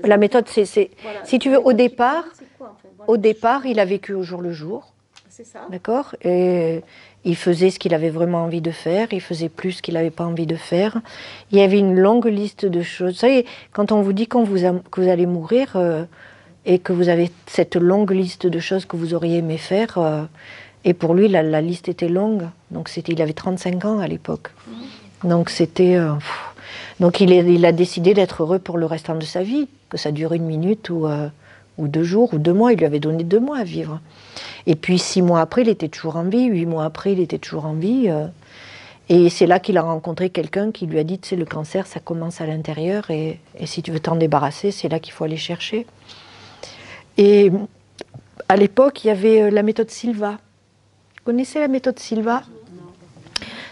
la méthode, c'est... Voilà. Si tu veux, au départ, il a vécu au jour le jour. C'est ça. D'accord? Et il faisait ce qu'il avait vraiment envie de faire, il faisait plus ce qu'il n'avait pas envie de faire. Il y avait une longue liste de choses. Vous savez, quand on vous dit que vous allez mourir et que vous avez cette longue liste de choses que vous auriez aimé faire, et pour lui, la liste était longue. Donc il avait 35 ans à l'époque. Donc c'était... donc il a décidé d'être heureux pour le restant de sa vie, que ça dure 1 minute ou 2 jours ou 2 mois. Il lui avait donné 2 mois à vivre. Et puis 6 mois après, il était toujours en vie. 8 mois après, il était toujours en vie. Et c'est là qu'il a rencontré quelqu'un qui lui a dit, tu sais, le cancer, ça commence à l'intérieur. Et si tu veux t'en débarrasser, c'est là qu'il faut aller chercher. Et à l'époque, il y avait la méthode Silva. Vous connaissez la méthode Silva ?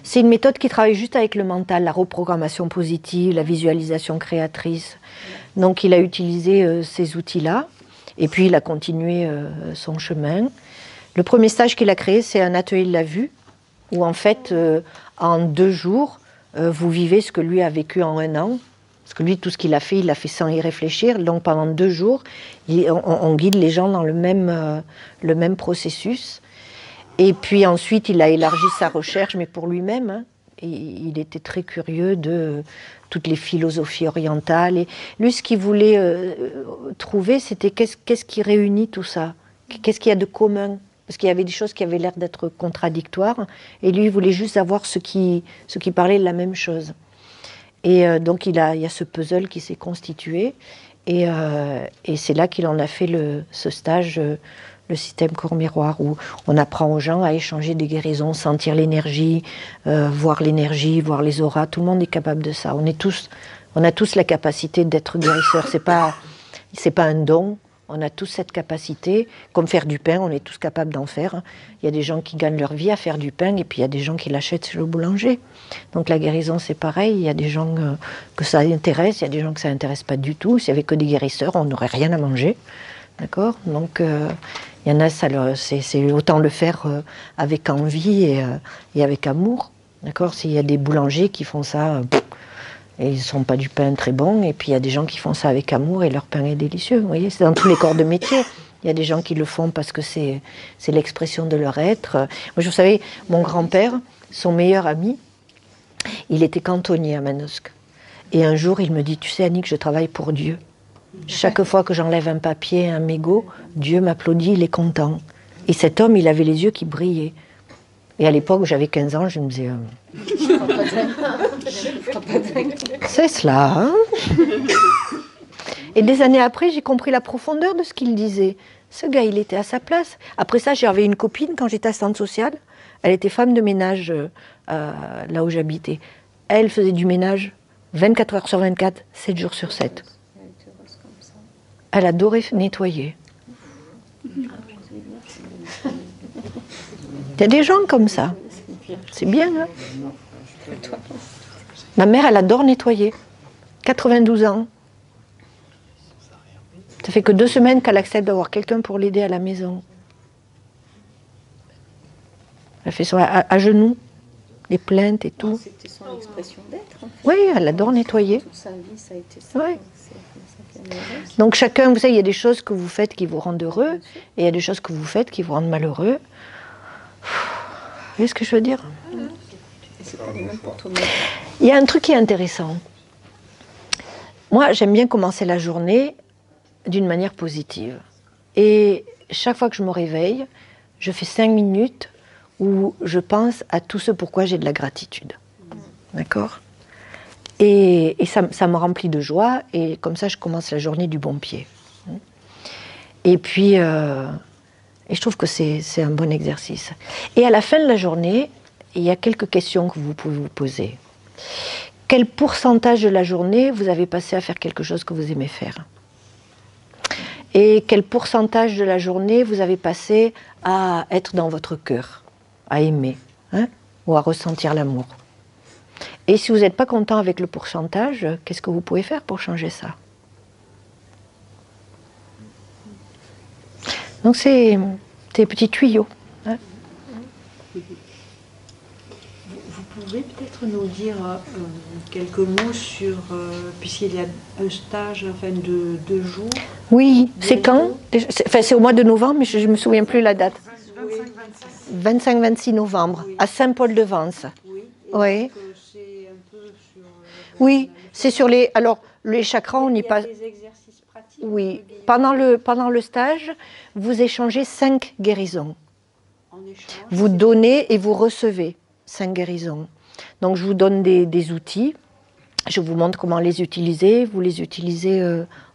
C'est une méthode qui travaille juste avec le mental, la reprogrammation positive, la visualisation créatrice. Donc il a utilisé ces outils-là. Et puis il a continué son chemin. Le premier stage qu'il a créé, c'est un atelier de la vue, où en fait, en 2 jours, vous vivez ce que lui a vécu en 1 an. Parce que lui, tout ce qu'il a fait, il l'a fait sans y réfléchir. Donc pendant 2 jours, on guide les gens dans le même processus. Et puis ensuite, il a élargi sa recherche, mais pour lui-même. Hein. Il était très curieux de toutes les philosophies orientales. Et lui, ce qu'il voulait trouver, c'était qu'est-ce qui réunit tout ça? Qu'est-ce qu'il y a de commun? Parce qu'il y avait des choses qui avaient l'air d'être contradictoires. Et lui, il voulait juste avoir ce qui parlait de la même chose. Et donc, il y a ce puzzle qui s'est constitué. Et c'est là qu'il en a fait ce stage... le système corps-miroir, où on apprend aux gens à échanger des guérisons, sentir l'énergie, voir les auras. Tout le monde est capable de ça. On a tous la capacité d'être guérisseurs. C'est pas un don. On a tous cette capacité. Comme faire du pain, on est tous capables d'en faire. Il y a des gens qui gagnent leur vie à faire du pain, et puis il y a des gens qui l'achètent chez le boulanger. Donc la guérison, c'est pareil. Il y a des gens que ça intéresse, il y a des gens que ça n'intéresse pas du tout. S'il n'y avait que des guérisseurs, on n'aurait rien à manger. D'accord ? Donc, il y en a, c'est autant le faire avec envie et avec amour. D'accord ? S'il y a des boulangers qui font ça, et ils ne sont pas du pain très bon, et puis il y a des gens qui font ça avec amour et leur pain est délicieux. Vous voyez ? C'est dans tous les corps de métier. Il y a des gens qui le font parce que c'est l'expression de leur être. Moi, vous savez, mon grand-père, son meilleur ami, Il était cantonnier à Manosque. Et un jour, il me dit, tu sais Annick, je travaille pour Dieu. Chaque fois que j'enlève un papier, un mégot, Dieu m'applaudit, il est content. Et cet homme, il avait les yeux qui brillaient. Et à l'époque, où j'avais 15 ans, je me disais, c'est cela, hein. Et des années après, j'ai compris la profondeur de ce qu'il disait. Ce gars, il était à sa place. Après ça, j'avais une copine quand j'étais assistante sociale. Elle était femme de ménage là où j'habitais. Elle faisait du ménage 24 heures sur 24, 7 jours sur 7. Elle adorait nettoyer. Il y a des gens comme ça. C'est bien, hein? Ma mère, elle adore nettoyer. 92 ans. Ça fait que 2 semaines qu'elle accepte d'avoir quelqu'un pour l'aider à la maison. Elle fait ça à genoux, les plaintes et tout. C'était son expression d'être. En fait. Oui, elle adore nettoyer. Toute sa vie, ça a été ça. Oui. Donc chacun, vous savez, il y a des choses que vous faites qui vous rendent heureux, et il y a des choses que vous faites qui vous rendent malheureux. Vous voyez ce que je veux dire? Il y a un truc qui est intéressant. Moi, j'aime bien commencer la journée d'une manière positive. Et chaque fois que je me réveille, je fais 5 minutes où je pense à tout ce pourquoi j'ai de la gratitude. D'accord? Et ça me remplit de joie, et comme ça, je commence la journée du bon pied. Et puis, et je trouve que c'est un bon exercice. Et à la fin de la journée, il y a quelques questions que vous pouvez vous poser. Quel pourcentage de la journée vous avez passé à faire quelque chose que vous aimez faire? Et quel pourcentage de la journée vous avez passé à être dans votre cœur, à aimer, hein, ou à ressentir l'amour? Et si vous n'êtes pas content avec le pourcentage, qu'est-ce que vous pouvez faire pour changer ça? Donc c'est des petits tuyaux. Hein. Vous pouvez peut-être nous dire quelques mots sur, puisqu'il y a un stage enfin, de 2 jours. Oui, c'est quand? Enfin, c'est au mois de novembre, mais je ne me souviens plus la date. 25-26 novembre, oui. À Saint-Paul-de-Vence. Oui. Oui. C'est un peu sur, oui, c'est sur les... Alors, les chakras, on y passe... des exercices pratiques. Oui. Pendant le stage, vous échangez 5 guérisons. Vous donnez et vous recevez 5 guérisons. Donc, je vous donne des outils. Je vous montre comment les utiliser. Vous les utilisez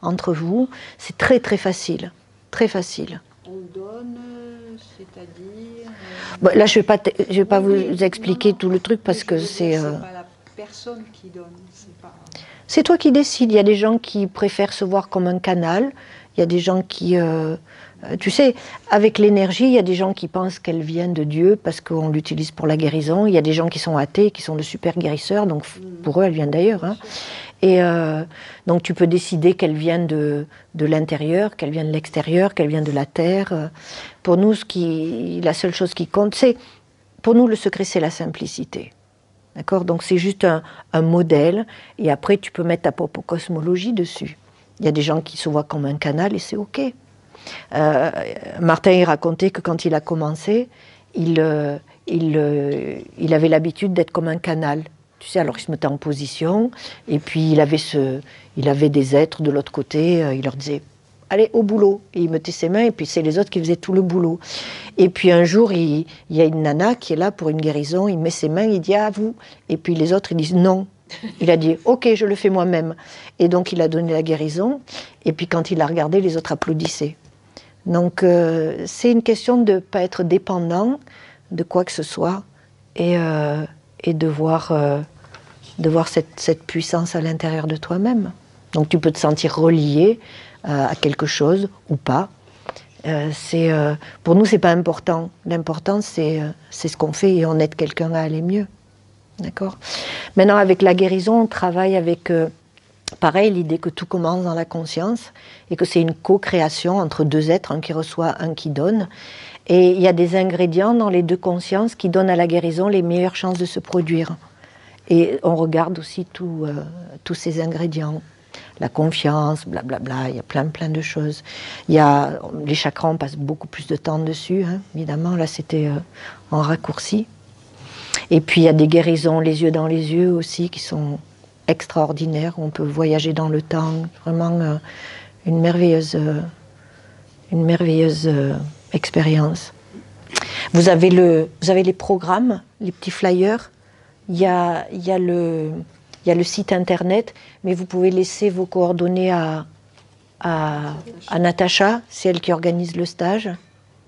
entre vous. C'est très, très facile. Très facile. On donne, c'est-à-dire... Bon, là, je vais pas vous expliquer tout le truc parce que c'est... C'est pas la personne qui donne. C'est toi qui décides. Il y a des gens qui préfèrent se voir comme un canal. Il y a des gens qui... tu sais, avec l'énergie, il y a des gens qui pensent qu'elle vient de Dieu parce qu'on l'utilise pour la guérison. Il y a des gens qui sont athées, qui sont de super guérisseurs. Donc, pour eux, elle vient d'ailleurs. Hein. Et donc, tu peux décider qu'elle vient de l'intérieur, qu'elle vient de l'extérieur, qu'elle vient de la terre. Pour nous, la seule chose qui compte, c'est... Pour nous, le secret, c'est la simplicité. D'accord? Donc, c'est juste un modèle. Et après, tu peux mettre ta propre cosmologie dessus. Il y a des gens qui se voient comme un canal et c'est OK. Martin, il racontait que quand il a commencé, il avait l'habitude d'être comme un canal. Tu sais, alors il se mettait en position et puis il avait des êtres de l'autre côté. Il leur disait « Allez, au boulot !» Et il mettait ses mains et puis c'est les autres qui faisaient tout le boulot. Et puis un jour, il y a une nana qui est là pour une guérison. Il met ses mains, il dit « À vous !» Et puis les autres, ils disent « Non !» Il a dit « Ok, je le fais moi-même ». Et donc il a donné la guérison. Et puis quand il a regardé, les autres applaudissaient. Donc c'est une question de ne pas être dépendant de quoi que ce soit et de voir cette puissance à l'intérieur de toi-même. Donc tu peux te sentir relié à quelque chose ou pas. Pour nous, c'est pas important. L'important, c'est ce qu'on fait et on aide quelqu'un à aller mieux. D'accord ? Maintenant, avec la guérison, on travaille avec... pareil, l'idée que tout commence dans la conscience et que c'est une co-création entre 2 êtres, un qui reçoit, un qui donne. Et il y a des ingrédients dans les 2 consciences qui donnent à la guérison les meilleures chances de se produire. Et on regarde aussi tous ces ingrédients. La confiance, blablabla, il y a plein de choses. Il y a les chakras, on passe beaucoup plus de temps dessus, hein, évidemment. Là, c'était en raccourci. Et puis il y a des guérisons les yeux dans les yeux aussi qui sont extraordinaires. On peut voyager dans le temps, vraiment une merveilleuse expérience. Vous avez les programmes, les petits flyers. Il y a le site internet, mais vous pouvez laisser vos coordonnées à Natacha, c'est elle qui organise le stage.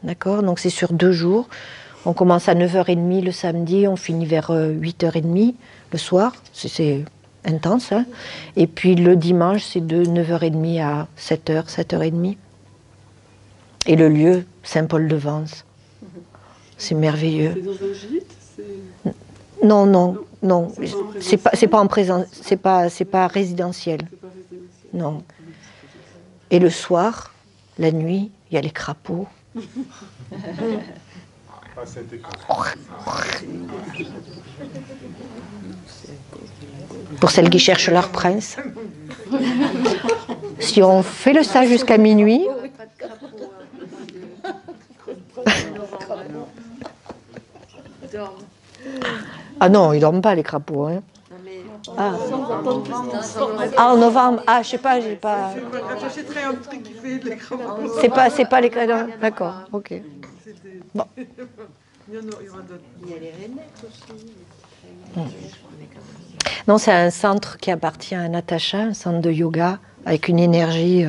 D'accord? Donc c'est sur 2 jours. On commence à 9h30 le samedi, on finit vers 8h30 le soir. C'est intense. Hein? Et puis le dimanche, c'est de 9h30 à 7h, 7h30. Et le lieu, Saint-Paul-de-Vence. C'est merveilleux. C'est dans un gîte? Non. C'est pas en présence, c'est pas résidentiel. Non. Et le soir, la nuit, il y a les crapauds. Pour celles qui cherchent leur prince. Si on fait le stage jusqu'à minuit. Ah non, ils dorment pas les crapauds. Hein. Ah. En novembre. Ah, je sais pas, j'ai pas. J'achèterais un truc qui fait les crapauds. C'est pas les crapauds. D'accord, ok. Bon. Il y aura d'autres. Il y a les rainettes aussi. Non, c'est un centre qui appartient à Natacha, un centre de yoga avec une énergie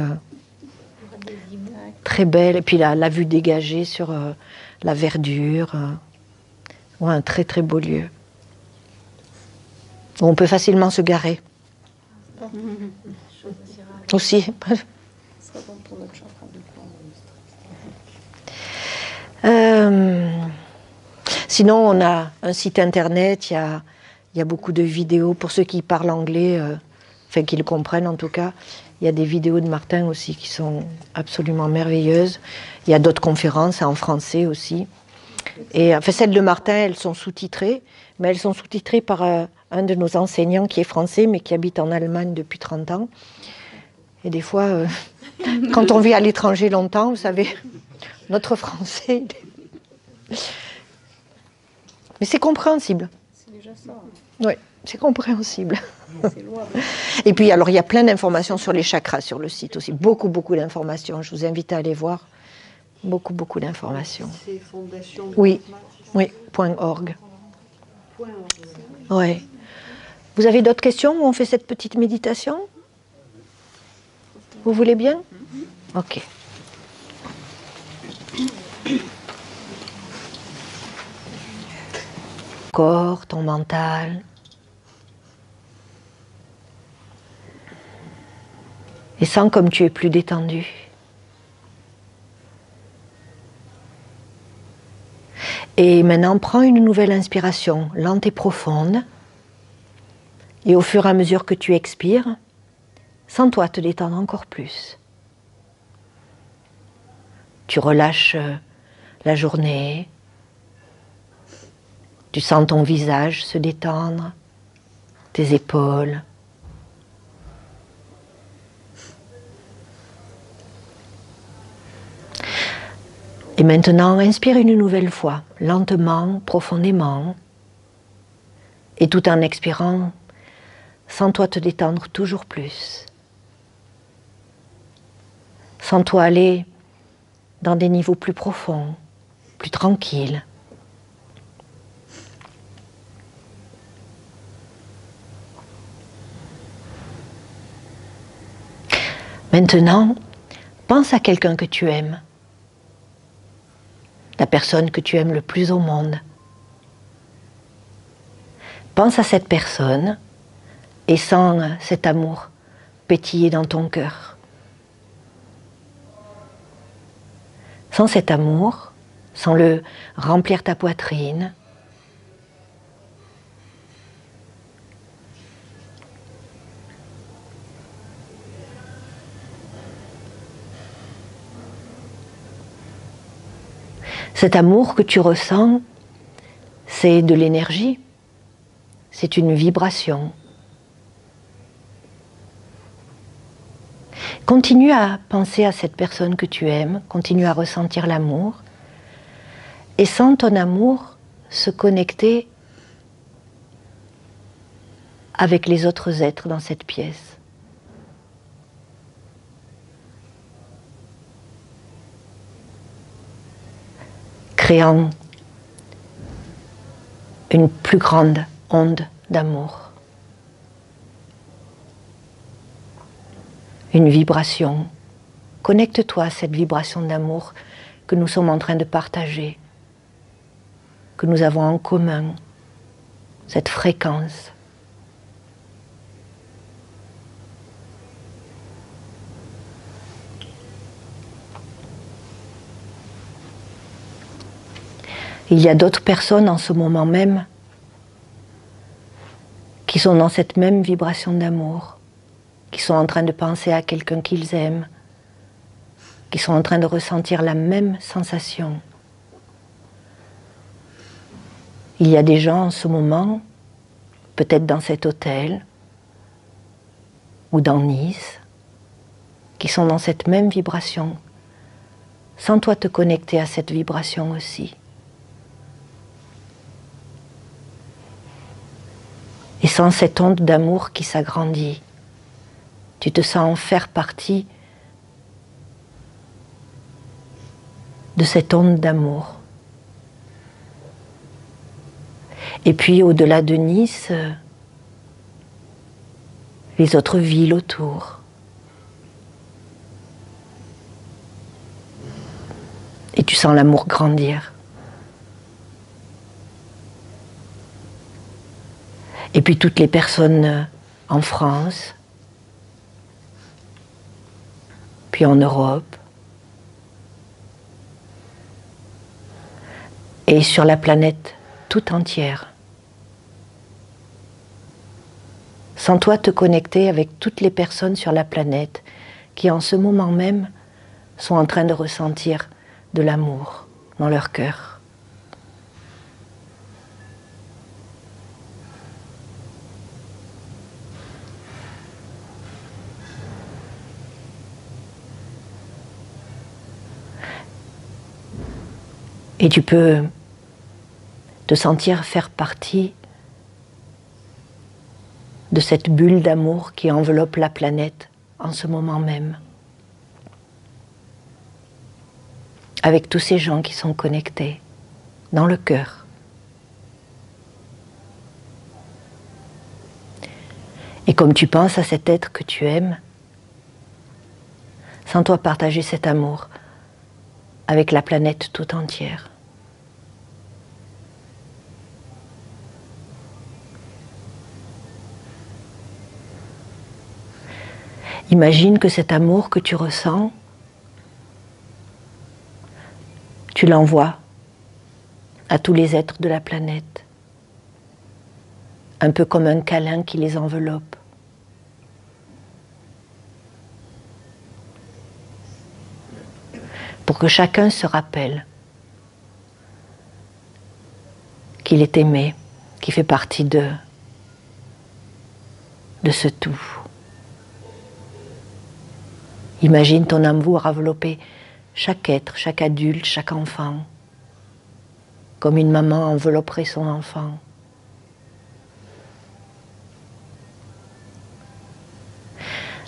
très belle. Et puis la vue dégagée sur la verdure. Ouais, un très très beau lieu. On peut facilement se garer. Aussi. Sinon, on a un site internet, il y a beaucoup de vidéos. Pour ceux qui parlent anglais, enfin qui le comprennent en tout cas, il y a des vidéos de Martin aussi qui sont absolument merveilleuses. Il y a d'autres conférences en français aussi. Et enfin, celles de Martin, elles sont sous-titrées, mais elles sont sous-titrées par un de nos enseignants qui est français, mais qui habite en Allemagne depuis 30 ans. Et des fois, quand on vit à l'étranger longtemps, vous savez, notre français... Mais c'est compréhensible. C'est déjà ça. Oui, c'est compréhensible. Et puis, alors, il y a plein d'informations sur les chakras sur le site aussi. Beaucoup d'informations. Je vous invite à aller voir. Beaucoup d'informations. C'est fondation. Oui, .org. Oui. Vous avez d'autres questions où on fait cette petite méditation? Vous voulez bien? Ok. Corps, ton mental. Et sens comme tu es plus détendu. Et maintenant, prends une nouvelle inspiration, lente et profonde. Et au fur et à mesure que tu expires, sens-toi te détendre encore plus. Tu relâches la journée. Tu sens ton visage se détendre, tes épaules. Et maintenant, inspire une nouvelle fois, lentement, profondément. Et tout en expirant, sens-toi te détendre toujours plus. Sens-toi aller dans des niveaux plus profonds, plus tranquilles. Maintenant, pense à quelqu'un que tu aimes. La personne que tu aimes le plus au monde. Pense à cette personne et sens cet amour pétiller dans ton cœur. Sens cet amour, sens-le remplir ta poitrine. Cet amour que tu ressens, c'est de l'énergie, c'est une vibration. Continue à penser à cette personne que tu aimes, continue à ressentir l'amour et sens ton amour se connecter avec les autres êtres dans cette pièce. Créant une plus grande onde d'amour. Une vibration. Connecte-toi à cette vibration d'amour que nous sommes en train de partager, que nous avons en commun, cette fréquence. Il y a d'autres personnes en ce moment même qui sont dans cette même vibration d'amour, qui sont en train de penser à quelqu'un qu'ils aiment, qui sont en train de ressentir la même sensation. Il y a des gens en ce moment, peut-être dans cet hôtel ou dans Nice, qui sont dans cette même vibration, sans toi te connecter à cette vibration aussi. Et sans cette onde d'amour qui s'agrandit, tu te sens faire partie de cette onde d'amour. Et puis au-delà de Nice, les autres villes autour. Et tu sens l'amour grandir. Et puis toutes les personnes en France, puis en Europe, et sur la planète tout entière. Sans toi te connecter avec toutes les personnes sur la planète qui en ce moment même sont en train de ressentir de l'amour dans leur cœur. Et tu peux te sentir faire partie de cette bulle d'amour qui enveloppe la planète en ce moment même. Avec tous ces gens qui sont connectés dans le cœur. Et comme tu penses à cet être que tu aimes, sens-toi partager cet amour avec la planète tout entière. Imagine que cet amour que tu ressens, tu l'envoies à tous les êtres de la planète, un peu comme un câlin qui les enveloppe. Pour que chacun se rappelle qu'il est aimé, qu'il fait partie de ce tout. Imagine ton amour envelopper chaque être, chaque adulte, chaque enfant, comme une maman envelopperait son enfant.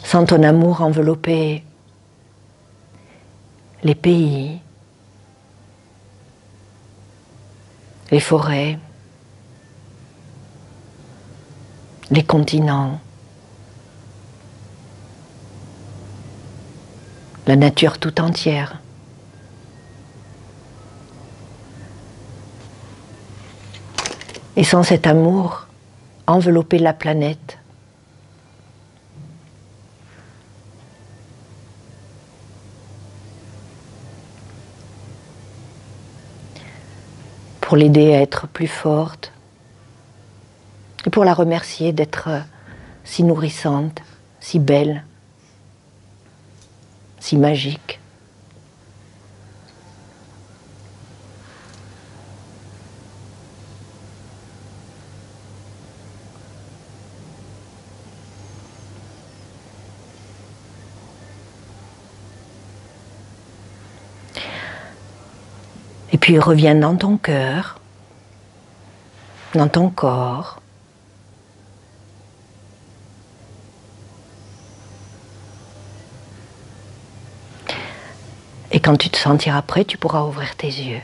Sens ton amour envelopper les pays, les forêts, les continents, la nature tout entière. Et sans cet amour, envelopper la planète, pour l'aider à être plus forte, et pour la remercier d'être si nourrissante, si belle, si magique. Et puis reviens dans ton cœur, dans ton corps, quand tu te sentiras prêt, tu pourras ouvrir tes yeux.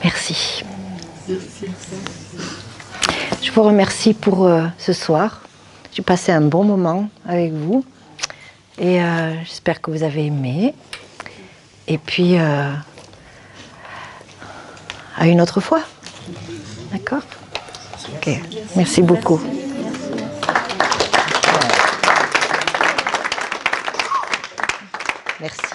Merci. Je vous remercie pour ce soir. J'ai passé un bon moment avec vous et j'espère que vous avez aimé. Et puis, à une autre fois. D'accord ? Ok. Merci beaucoup. Merci.